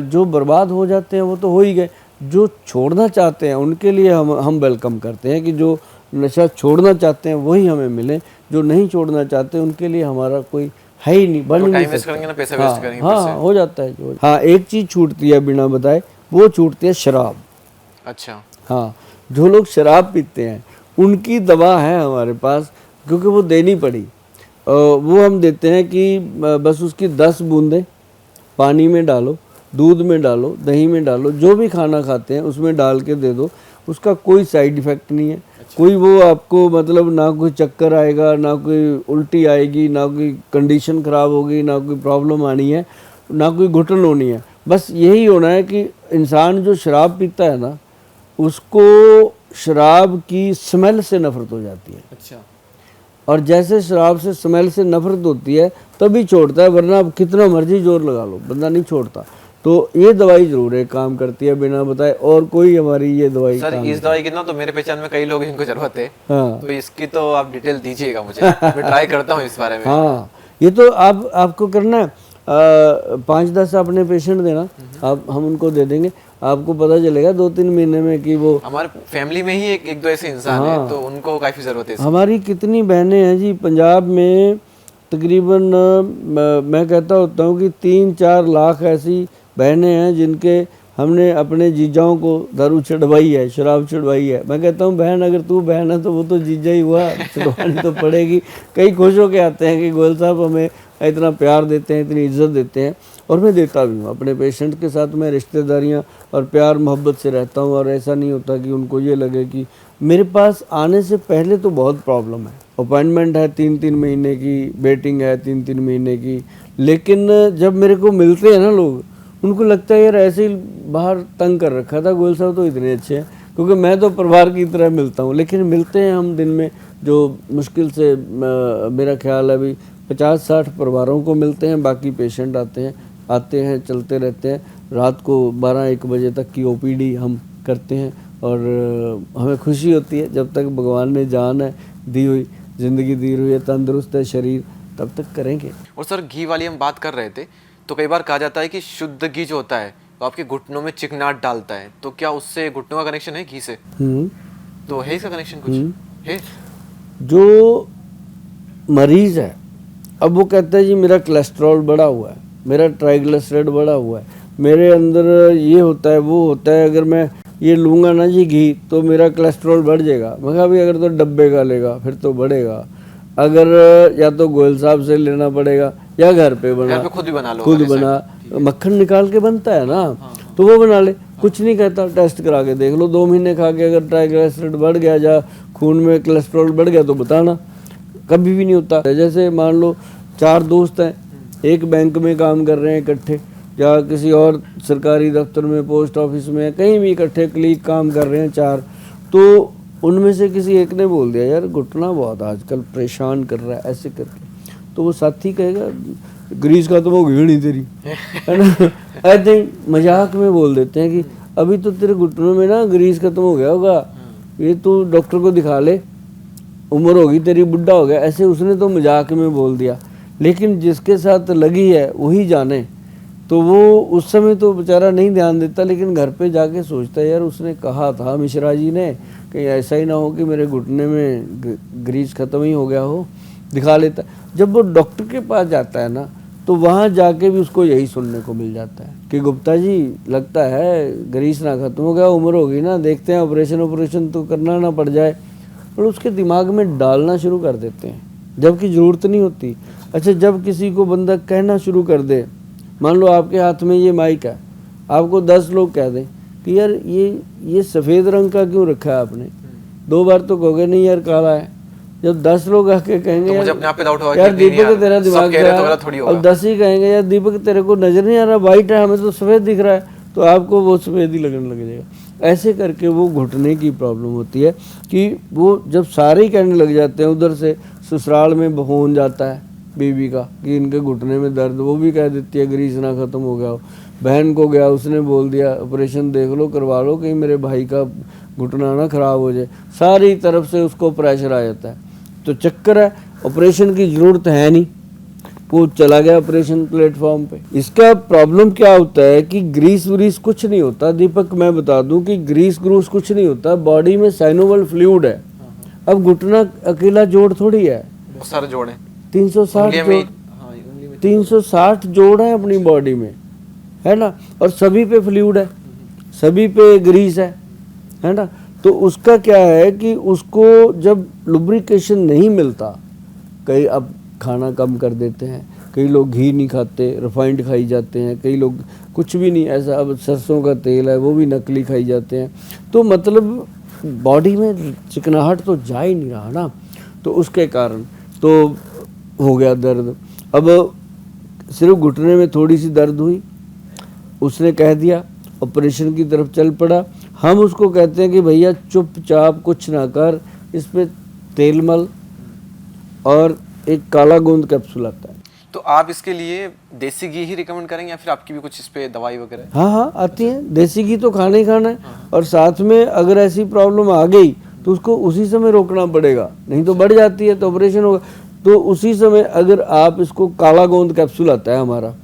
जो बर्बाद हो जाते हैं वो तो हो ही गए, जो छोड़ना चाहते हैं उनके लिए हम वेलकम करते हैं कि जो नशा छोड़ना चाहते हैं वही हमें मिले, जो नहीं छोड़ना चाहते उनके लिए हमारा कोई है ही नहीं, बन ही नहीं सकता। करेंगे ना, पैसा वेस्ट करेंगे। हाँ हो जाता है जो। हाँ एक चीज़ छूटती है बिना बताए, वो छूटती है शराब। अच्छा। हाँ जो लोग शराब पीते हैं उनकी दवा है हमारे पास, क्योंकि वो देनी पड़ी। वो हम देते हैं कि बस उसकी 10 बूंदें पानी में डालो, दूध में डालो, दही में डालो, जो भी खाना खाते हैं उसमें डाल के दे दो। उसका कोई साइड इफ़ेक्ट नहीं है। कोई वो आपको मतलब ना कोई चक्कर आएगा, ना कोई उल्टी आएगी, ना कोई कंडीशन ख़राब होगी, ना कोई प्रॉब्लम आनी है, ना कोई घुटन होनी है। बस यही होना है कि इंसान जो शराब पीता है ना, उसको शराब की स्मेल से नफ़रत हो जाती है। अच्छा। और जैसे शराब से स्मेल से नफरत होती है तभी छोड़ता है, वरना आप कितना मर्जी जोर लगा लो बंदा नहीं छोड़ता। तो ये दवाई जरूर है काम करती है बिना बताए, और कोई हमारी ये दवाई सर इस दवाई की ना तो मेरे पहचान में कई लोग हैं जिनको जरूरत है। हाँ तो इसकी तो आप डिटेल दीजिएगा मुझे, मैं ट्राई करता हूँ इस बारे में। हाँ ये तो आपको करना है, 5-10 अपने पेशेंट देना, आप हम उनको दे देंगे, आपको पता चलेगा 2-3 महीने में कि वो। हमारे फैमिली में ही एक दो ऐसे इंसान हैं तो उनको काफी जरूरत है। हमारी कितनी बहनें हैं जी पंजाब में, तकरीबन मैं कहता होता हूँ कि 3-4 लाख ऐसी बहनें हैं जिनके हमने अपने जीजाओं को दारू चढ़वाई है, शराब चढ़वाई है। मैं कहता हूँ बहन अगर तू बहन है तो वो तो जीजा ही हुआ, चढ़वानी तो पड़ेगी। कई खुश होके आते हैं कि गोयल साहब हमें इतना प्यार देते हैं, इतनी इज्जत देते हैं, और मैं देता भी हूँ अपने पेशेंट के साथ। मैं रिश्तेदारियाँ और प्यार मोहब्बत से रहता हूँ, और ऐसा नहीं होता कि उनको ये लगे कि मेरे पास आने से पहले तो बहुत प्रॉब्लम है। अपॉइंटमेंट है 3-3 महीने की, वेटिंग है 3-3 महीने की, लेकिन जब मेरे को मिलते हैं ना लोग, उनको लगता है यार ऐसे ही बाहर तंग कर रखा था, गोयल साहब तो इतने अच्छे हैं। क्योंकि मैं तो परिवार की तरह मिलता हूँ, लेकिन मिलते हैं हम दिन में जो मुश्किल से मेरा ख्याल है अभी 50-60 परिवारों को मिलते हैं। बाकी पेशेंट आते हैं चलते रहते हैं। रात को 12-1 बजे तक की OPD हम करते हैं, और हमें खुशी होती है जब तक भगवान ने जान है दी हुई, ज़िंदगी दी हुई है, तंदुरुस्त है शरीर, तब तक करेंगे। और सर घी वाली हम बात कर रहे थे, तो कई बार कहा जाता है कि शुद्ध घी जो होता है तो आपके घुटनों में चिकनाहट डालता है, तो क्या उससे घुटनों का कनेक्शन है घी से? तो है इसका कनेक्शन कुछ है? जो मरीज़ है, अब वो कहता है जी मेरा कोलेस्ट्रॉल बढ़ा हुआ है, मेरा ट्राइग्लिसराइड बढ़ा हुआ है, मेरे अंदर ये होता है वो होता है, अगर मैं ये लूँगा ना जी घी तो मेरा कोलेस्ट्रॉल बढ़ जाएगा। मैं कहा भाई अगर तो डब्बे का लेगा फिर तो बढ़ेगा, अगर या तो गोयल साहब से लेना पड़ेगा या घर पे बना, खुद भी बना लो, खुद बना, मक्खन निकाल के बनता है ना, तो वो बना ले, कुछ नहीं कहता। टेस्ट करा के देख लो, 2 महीने खा के अगर ट्राइग्लिसराइड बढ़ गया या खून में कोलेस्ट्रॉल बढ़ गया तो बताना, कभी भी नहीं होता। जैसे मान लो 4 दोस्त हैं, एक बैंक में काम कर रहे हैं इकट्ठे, या किसी और सरकारी दफ्तर में, पोस्ट ऑफिस में, कहीं भी इकट्ठे क्लीग काम कर रहे हैं 4, तो उनमें से किसी एक ने बोल दिया यार घुटना बहुत आजकल परेशान कर रहा है ऐसे करके, तो वो साथी कहेगा ग्रीस खत्म हो गई नहीं तेरी, है ना। ऐसे ही मजाक में बोल देते हैं कि अभी तो तेरे घुटनों में ना ग्रीस खत्म हो गया होगा, ये तू डॉक्टर को दिखा ले, उम्र होगी तेरी, बुढ़ा हो गया। ऐसे उसने तो मजाक में बोल दिया, लेकिन जिसके साथ लगी है वही जाने। तो वो उस समय तो बेचारा नहीं ध्यान देता, लेकिन घर पे जाके सोचता है यार उसने कहा था मिश्रा जी ने कहीं ऐसा ही ना हो कि मेरे घुटने में ग्रीस खत्म ही हो गया हो, दिखा लेता। जब वो डॉक्टर के पास जाता है ना, तो वहाँ जाके भी उसको यही सुनने को मिल जाता है कि गुप्ता जी लगता है ग्रीस ना खत्म हो गया, उम्र होगी ना, देखते हैं ऑपरेशन तो करना ना पड़ जाए, और उसके दिमाग में डालना शुरू कर देते हैं जबकि ज़रूरत नहीं होती। अच्छा, जब किसी को बंदा कहना शुरू कर दे, मान लो आपके हाथ में ये माइक है, आपको 10 लोग कह दें कि यार ये सफ़ेद रंग का क्यों रखा है आपने, 2 बार तो कहोगे नहीं यार काला है। जब 10 लोग आके कहेंगे तो मुझे अपने आप पे डाउट होगा यार कि नहीं दीपक यार, तेरा सब दिमाग कह रहे तो खराब मेरा है, थोड़ी और होगा। 10 ही कहेंगे यार दीपक तेरे को नजर नहीं आ रहा, वाइट है, हमें तो सफ़ेद दिख रहा है, तो आपको वो सफ़ेद ही लगने लग जाएगा। ऐसे करके वो घुटने की प्रॉब्लम होती है कि वो जब सारे ही कहने लग जाते हैं, उधर से ससुराल में फोन जाता है बीवी का कि इनके घुटने में दर्द, वो भी कह देती है ग्रीस ना ख़त्म हो गया हो। बहन को गया, उसने बोल दिया ऑपरेशन देख लो, करवा लो, कहीं मेरे भाई का घुटना ना ख़राब हो जाए। सारी तरफ से उसको प्रेशर आ जाता है, तो चक्कर है ऑपरेशन की ज़रूरत है नहीं, वो चला गया ऑपरेशन प्लेटफॉर्म पे। इसका प्रॉब्लम क्या होता है कि ग्रीस व्रीस कुछ नहीं होता दीपक, मैं बता दूं कि ग्रीस ग्रूस कुछ नहीं होता, बॉडी में साइनोवल फ्लूइड है। अब घुटना अकेला जोड़ थोड़ी है, बहुत सारे जोड़ हैं 360 उंगलियों में। हाँ उंगली में 360 जोड़ है अपनी बॉडी में, है ना, और सभी पे फ्लूइड है, सभी पे ग्रीस है ना। तो उसका क्या है कि उसको जब लुब्रिकेशन नहीं मिलता, कई अब खाना कम कर देते हैं, कई लोग घी नहीं खाते, रिफाइंड खाई जाते हैं, कई लोग कुछ भी नहीं, ऐसा अब सरसों का तेल है वो भी नकली खाई जाते हैं, तो मतलब बॉडी में चिकनाहट तो जा ही नहीं रहा ना, तो उसके कारण तो हो गया दर्द। अब सिर्फ घुटने में थोड़ी सी दर्द हुई, उसने कह दिया, ऑपरेशन की तरफ चल पड़ा। हम उसको कहते हैं कि भैया चुपचाप कुछ ना कर, इस पे तेल मल और एक काला गोंद कैप्सूल आता है। तो आप इसके लिए देसी घी ही रिकमेंड करेंगे या फिर आपकी भी कुछ इस पे दवाई वगैरह? हाँ आती है, देसी घी तो खाना ही खाना है, और साथ में अगर ऐसी प्रॉब्लम आ गई तो उसको उसी समय रोकना पड़ेगा, नहीं तो बढ़ जाती है तो ऑपरेशन होगा। तो उसी समय अगर आप इसको, काला गोंद कैप्सूल आता है हमारा,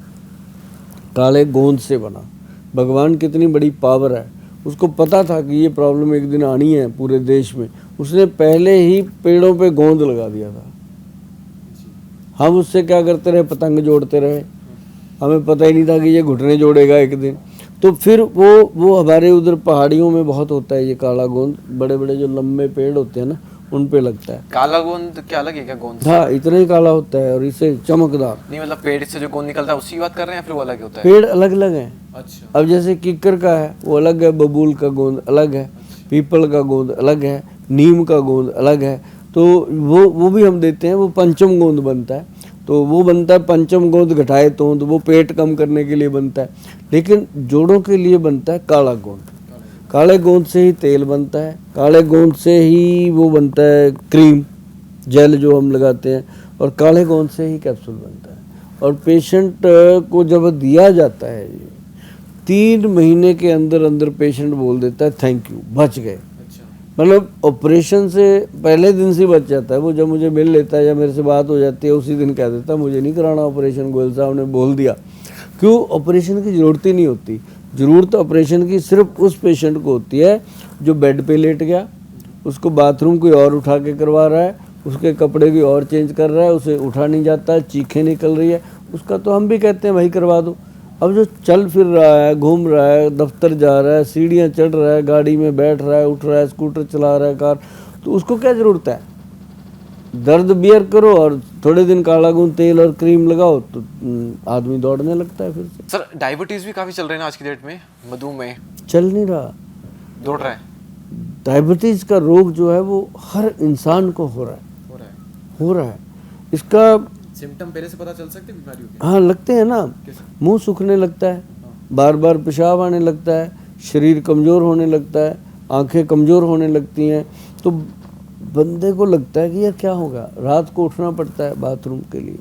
काले गोंद से बना, भगवान कितनी बड़ी पावर है, उसको पता था कि ये प्रॉब्लम एक दिन आनी है पूरे देश में, उसने पहले ही पेड़ों पे गोंद लगा दिया था। हम उससे क्या करते रहे, पतंग जोड़ते रहे, हमें पता ही नहीं था कि ये घुटने जोड़ेगा एक दिन। तो फिर वो हमारे उधर पहाड़ियों में बहुत होता है ये काला गोंद, बड़े बड़े जो लंबे पेड़ होते हैं ना उन पे लगता है। काला गोंद क्या अलग है क्या गोंद से? हाँ, इतना ही काला होता है और इसे चमकदार। नहीं मतलब पेड़ से जो गोंद निकलता है उसी की बात कर रहे हैं या फिर वो अलग होता है? पेड़ अलग अलग हैं। अच्छा अब जैसे किक्कर का है वो अलग है, बबूल का गोंद अलग है, पीपल का गोंद अलग है, नीम का गोंद अलग है, तो वो भी हम देते हैं, वो पंचम गोंद बनता है। तो वो बनता है पंचम गोंद घटाए तोंद, वो पेट कम करने के लिए बनता है, लेकिन जोड़ों के लिए बनता है काला गोंद। काले गोंद से ही तेल बनता है, काले गोंद से ही वो बनता है क्रीम जेल जो हम लगाते हैं, और काले गोंद से ही कैप्सूल बनता है। और पेशेंट को जब दिया जाता है ये 3 महीने के अंदर अंदर पेशेंट बोल देता है थैंक यू, बच गए। अच्छा मतलब ऑपरेशन से पहले दिन से ही बच जाता है वो, जब मुझे मिल लेता है या मेरे से बात हो जाती है उसी दिन कह देता है मुझे नहीं कराना ऑपरेशन, गोयल साहब ने बोल दिया। क्यों? ऑपरेशन की ज़रूरत ही नहीं होती। ज़रूरत ऑपरेशन की सिर्फ उस पेशेंट को होती है जो बेड पे लेट गया, उसको बाथरूम कोई और उठा के करवा रहा है, उसके कपड़े कोई और चेंज कर रहा है, उसे उठा नहीं जाता है, चीखें निकल रही है, उसका तो हम भी कहते हैं भाई करवा दो। अब जो चल फिर रहा है, घूम रहा है, दफ्तर जा रहा है, सीढ़ियाँ चढ़ रहा है, गाड़ी में बैठ रहा है, उठ रहा है, स्कूटर चला रहा है, कार, तो उसको क्या ज़रूरत है? दर्द बियर करो और थोड़े दिन काला गोंद तेल और क्रीम लगाओ तो आदमी दौड़ने लगता है फिर से। सर डायबिटीज भी काफी चल रहे हैं आज की डेट में, मधुमेह चल नहीं रहा। दौड़ रहा है। डायबिटीज़ का रोग जो है वो हर इंसान को हो रहा है। इसका सिम्टम पहले से पता चल सकते हैं बीमारियों के? हाँ लगते हैं ना, कैसे? मुंह सूखने लगता है, बार बार पेशाब आने लगता है, शरीर कमज़ोर होने लगता है, आंखें कमज़ोर होने लगती हैं, तो बंदे को लगता है कि यार क्या होगा, रात को उठना पड़ता है बाथरूम के लिए,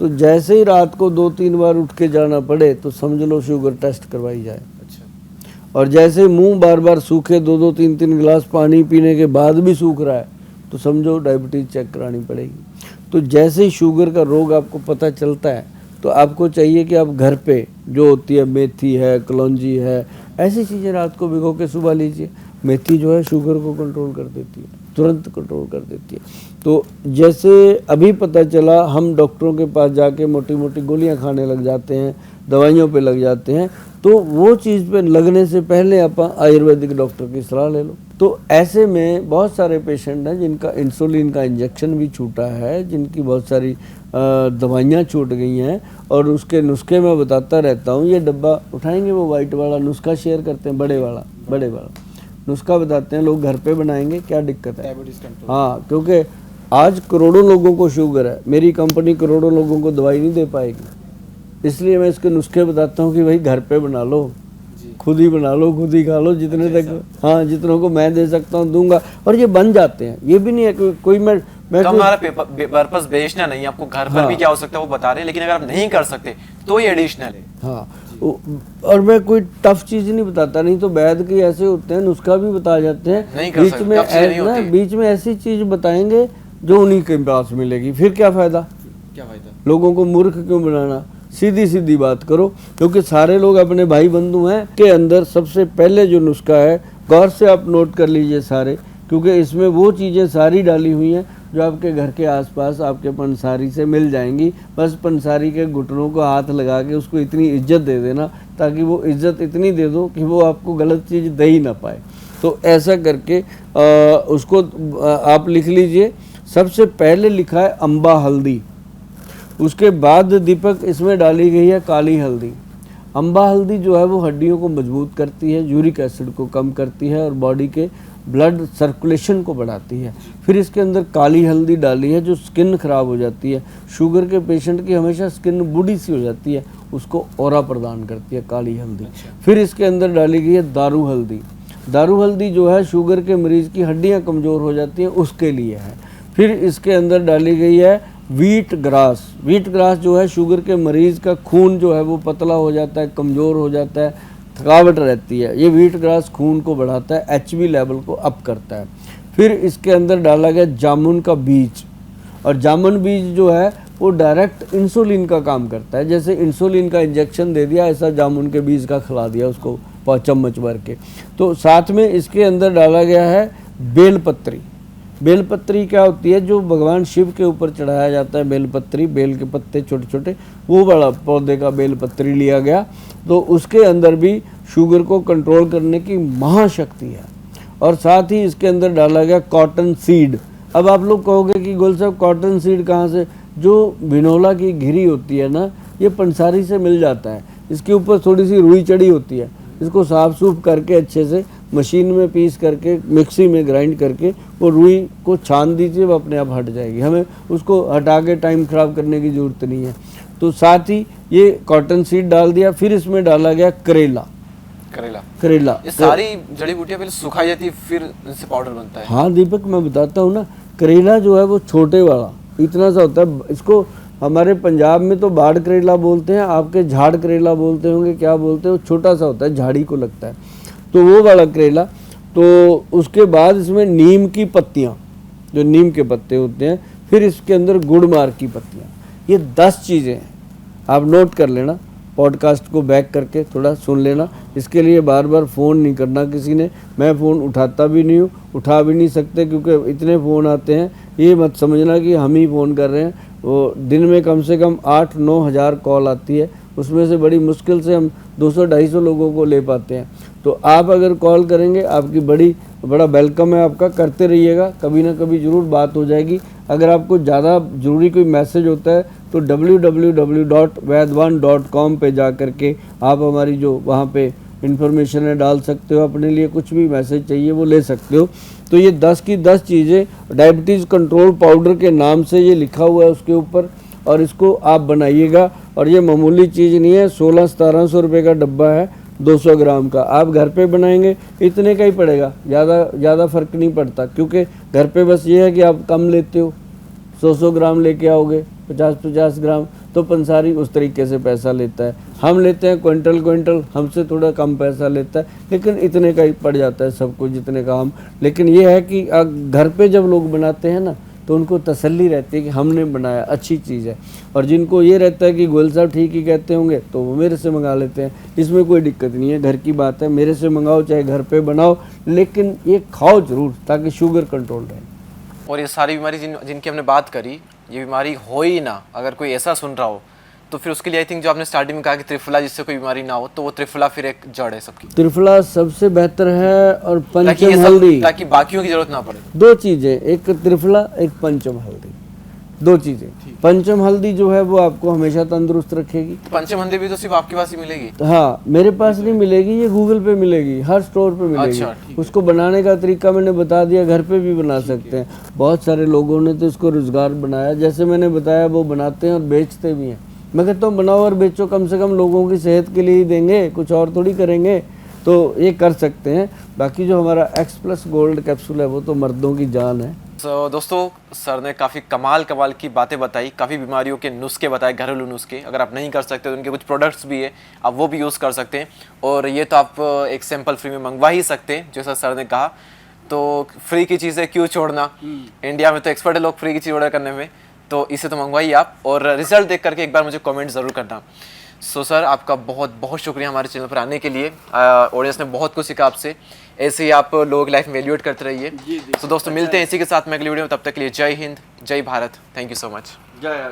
तो जैसे ही रात को 2-3 बार उठ के जाना पड़े तो समझ लो शुगर टेस्ट करवाई जाए। अच्छा और जैसे मुंह बार बार सूखे, 2-2 3-3 गिलास पानी पीने के बाद भी सूख रहा है तो समझो डायबिटीज़ चेक करानी पड़ेगी। तो जैसे ही शुगर का रोग आपको पता चलता है तो आपको चाहिए कि आप घर पे जो होती है मेथी है, कलौंजी है, ऐसी चीज़ें रात को भिगो के सुबह लीजिए। मेथी जो है शुगर को कंट्रोल कर देती है। तुरंत कंट्रोल कर देती है। तो जैसे अभी पता चला, हम डॉक्टरों के पास जाके मोटी मोटी गोलियां खाने लग जाते हैं, दवाइयों पे लग जाते हैं, तो वो चीज़ पे लगने से पहले आप आयुर्वेदिक डॉक्टर की सलाह ले लो। तो ऐसे में बहुत सारे पेशेंट हैं जिनका इंसुलिन का इंजेक्शन भी छूटा है, जिनकी बहुत सारी दवाइयाँ छूट गई हैं, और उसके नुस्खे मैं बताता रहता हूँ। ये डब्बा उठाएंगे, वो वाइट वाला नुस्खा शेयर करते हैं, बड़े वाला नुस्खा बताते हैं, लोग घर पे बनाएंगे, क्या दिक्कत है। Diabetes control. हाँ, क्योंकि आज करोड़ों लोगों को शुगर है, मेरी कंपनी करोड़ों लोगों को दवाई नहीं दे पाएगी, इसलिए मैं इसके नुस्खे बताता हूँ कि भाई घर पे बना लो, खुद ही बना लो, खुद ही खा लो, जितने तक, हाँ, जितनों को मैं दे सकता हूँ दूंगा, और ये बन जाते हैं। ये भी नहीं है कि कोई मैं तो हमारा पर्पस बेचना नहीं, आपको घर पर भी क्या हो सकता है वो बता रहे हैं, लेकिन अगर आप नहीं कर सकते तो ये एडिशनल है। हाँ, और मैं कोई टफ चीज नहीं बताता, नहीं तो वैद के ऐसे होते हैं, नुस्खा भी बता जाते हैं, नहीं कर सकते, बीच में ऐसी चीज बताएंगे जो उन्हीं के पास मिलेगी, फिर क्या फायदा, क्या फायदा, लोगों को मूर्ख क्यों बनाना। सीधी सीधी बात करो, क्योंकि सारे लोग अपने भाई बंधु हैं। के अंदर सबसे पहले जो नुस्खा है, गौर से आप नोट कर लीजिए सारे, क्योंकि इसमें वो चीज़ें सारी डाली हुई हैं जो आपके घर के आसपास आपके पंसारी से मिल जाएंगी। बस पंसारी के घुटनों को हाथ लगा के उसको इतनी इज्जत दे देना, ताकि वो इज्जत इतनी दे दो कि वो आपको गलत चीज़ दे ही ना पाए। तो ऐसा करके उसको आप लिख लीजिए। सबसे पहले लिखा है अम्बा हल्दी, उसके बाद दीपक इसमें डाली गई है काली हल्दी। अम्बा हल्दी जो है वो हड्डियों को मजबूत करती है, यूरिक एसिड को कम करती है और बॉडी के ब्लड सर्कुलेशन को बढ़ाती है। फिर इसके अंदर काली हल्दी डाली है जो स्किन खराब हो जाती है, शुगर के पेशेंट की हमेशा स्किन बूढ़ी सी हो जाती है, उसको ऑरा प्रदान करती है काली हल्दी। फिर इसके अंदर डाली गई है दारू हल्दी। दारू हल्दी जो है शुगर के मरीज़ की हड्डियाँ कमज़ोर हो जाती हैं, उसके लिए है। फिर इसके अंदर डाली गई है व्हीट ग्रास। व्हीट ग्रास जो है शुगर के मरीज़ का खून जो है वो पतला हो जाता है, कमज़ोर हो जाता है, थकावट रहती है, ये व्हीट ग्रास खून को बढ़ाता है, एचबी लेवल को अप करता है। फिर इसके अंदर डाला गया जामुन का बीज, और जामुन बीज जो है वो डायरेक्ट इंसुलिन का काम करता है। जैसे इंसुलिन का इंजेक्शन दे दिया, ऐसा जामुन के बीज का खिला दिया उसको 5 चम्मच भर के। तो साथ में इसके अंदर डाला गया है बेलपत्री। बेलपत्री क्या होती है, जो भगवान शिव के ऊपर चढ़ाया जाता है बेलपत्री, बेल के पत्ते छोटे छोटे, वो बड़ा पौधे का बेलपत्री लिया गया। तो उसके अंदर भी शुगर को कंट्रोल करने की महाशक्ति है। और साथ ही इसके अंदर डाला गया कॉटन सीड। अब आप लोग कहोगे कि गोल साहब कॉटन सीड कहाँ से, जो बिनोला की घिरी होती है ना, ये पंसारी से मिल जाता है। इसके ऊपर थोड़ी सी रुई चढ़ी होती है, इसको साफ सूफ करके अच्छे से मशीन में पीस करके मिक्सी में ग्राइंड करके वो रुई को छान दीजिए, वो अपने आप हट जाएगी, हमें उसको हटा के टाइम ख़राब करने की ज़रूरत नहीं है। तो साथ ही ये कॉटन सीड डाल दिया। फिर इसमें डाला गया करेला। ये सारी जड़ी बूटियां पहले सुखाई जाती है, फिर इनसे पाउडर बनता है। हाँ दीपक, मैं बताता हूँ ना, करेला जो है वो छोटे वाला इतना सा होता है, इसको हमारे पंजाब में तो बाड़ करेला बोलते हैं, आपके झाड़ करेला बोलते होंगे, क्या बोलते हैं, वो छोटा सा होता है, झाड़ी को लगता है, तो वो वाला करेला। तो उसके बाद इसमें नीम की पत्तियाँ, जो नीम के पत्ते होते हैं, फिर इसके अंदर गुड़मार की पत्तियाँ, ये 10 चीज़ें हैं। आप नोट कर लेना, पॉडकास्ट को बैक करके थोड़ा सुन लेना। इसके लिए बार बार फ़ोन नहीं करना किसी ने, मैं फ़ोन उठाता भी नहीं हूँ, उठा भी नहीं सकते, क्योंकि इतने फ़ोन आते हैं। ये मत समझना कि हम ही फ़ोन कर रहे हैं, वो दिन में कम से कम 8-9 हज़ार कॉल आती है, उसमें से बड़ी मुश्किल से हम 200-250 लोगों को ले पाते हैं। तो आप अगर कॉल करेंगे, आपकी बड़ा वेलकम है आपका, करते रहिएगा, कभी ना कभी ज़रूर बात हो जाएगी। अगर आपको ज़्यादा ज़रूरी कोई मैसेज होता है तो www.vaidwan.com पे जा कर के आप हमारी जो वहाँ पे इन्फॉर्मेशन है डाल सकते हो, अपने लिए कुछ भी मैसेज चाहिए वो ले सकते हो। तो ये 10 की 10 चीज़ें डायबिटीज़ कंट्रोल पाउडर के नाम से ये लिखा हुआ है उसके ऊपर, और इसको आप बनाइएगा। और ये मामूली चीज़ नहीं है, 1600-1700 रुपये का डब्बा है, 200 ग्राम का। आप घर पे बनाएंगे इतने का ही पड़ेगा, ज़्यादा फ़र्क नहीं पड़ता, क्योंकि घर पे बस ये है कि आप कम लेते हो, 100 ग्राम लेके आओगे, 50 ग्राम, तो पंसारी उस तरीके से पैसा लेता है। हम लेते हैं क्विंटल, हमसे थोड़ा कम पैसा लेता है, लेकिन इतने का ही पड़ जाता है सबको जितने का हम। लेकिन ये है कि घर पे जब लोग बनाते हैं ना, तो उनको तसल्ली रहती है कि हमने बनाया, अच्छी चीज़ है। और जिनको ये रहता है कि गोयल साहब ठीक ही कहते होंगे तो वो मेरे से मंगा लेते हैं, इसमें कोई दिक्कत नहीं है। घर की बात है, मेरे से मंगाओ चाहे घर पे बनाओ, लेकिन ये खाओ ज़रूर ताकि शुगर कंट्रोल रहे। और ये सारी बीमारी जिनकी हमने बात करी, ये बीमारी हो ही ना, अगर कोई ऐसा सुन रहा हो तो फिर उसके लिए आई थिंक जो आपने स्टार्टिंग में कहा कि त्रिफला, जिससे कोई बीमारी ना हो, तो वो त्रिफला फिर एक जड़ है सबकी, त्रिफला सबसे बेहतर है। और ताकि ये पंचम सब, हल्दी, ताकि बाकियों की जरूरत ना पड़े। दो चीज़ें, एक त्रिफला एक पंचम हल्दी, दो चीज़ें। पंचम हल्दी जो है वो आपको हमेशा तंदुरुस्त रखेगी। पंचम हल्दी भी तो सिर्फ आपके पास ही मिलेगी? हाँ, मेरे पास नहीं मिलेगी, ये गूगल पे मिलेगी, हर स्टोर पे मिलेगी। अच्छा, ठीक उसको बनाने का तरीका मैंने बता दिया, घर पे भी बना सकते हैं। बहुत सारे लोगों ने तो इसको रोजगार बनाया, जैसे मैंने बताया वो बनाते हैं और बेचते भी हैं। मैं कहता हूँ बनाओ और बेचो, कम से कम लोगों की सेहत के लिए ही देंगे, कुछ और थोड़ी करेंगे, तो ये कर सकते हैं। बाकी जो हमारा एक्स+ गोल्ड कैप्सूल है वो तो मर्दों की जान है। तो दोस्तों, सर ने काफ़ी कमाल की बातें बताई, काफ़ी बीमारियों के नुस्खे बताए, घरेलू नुस्खे। अगर आप नहीं कर सकते तो उनके कुछ प्रोडक्ट्स भी है, आप वो भी यूज़ कर सकते हैं। और ये तो आप एक सैंपल फ्री में मंगवा ही सकते हैं, जैसा सर ने कहा। तो फ्री की चीज़ें क्यों छोड़ना, इंडिया में तो एक्सपर्ट है लोग फ्री की चीज़ ऑर्डर करने में, तो इसे तो मंगवाइए आप। और रिजल्ट देख करके एक बार मुझे कमेंट ज़रूर करना। सो सर, आपका बहुत बहुत शुक्रिया हमारे चैनल पर आने के लिए। ऑडियंस ने बहुत कुछ सीखा आपसे, ऐसे ही आप लोगों की लाइफ में एलिवेट करते रहिए। तो दोस्तों, मिलते हैं इसी के साथ में अगली वीडियो में, तब तक के लिए जय हिंद, जय Bharat, thank you so much. जय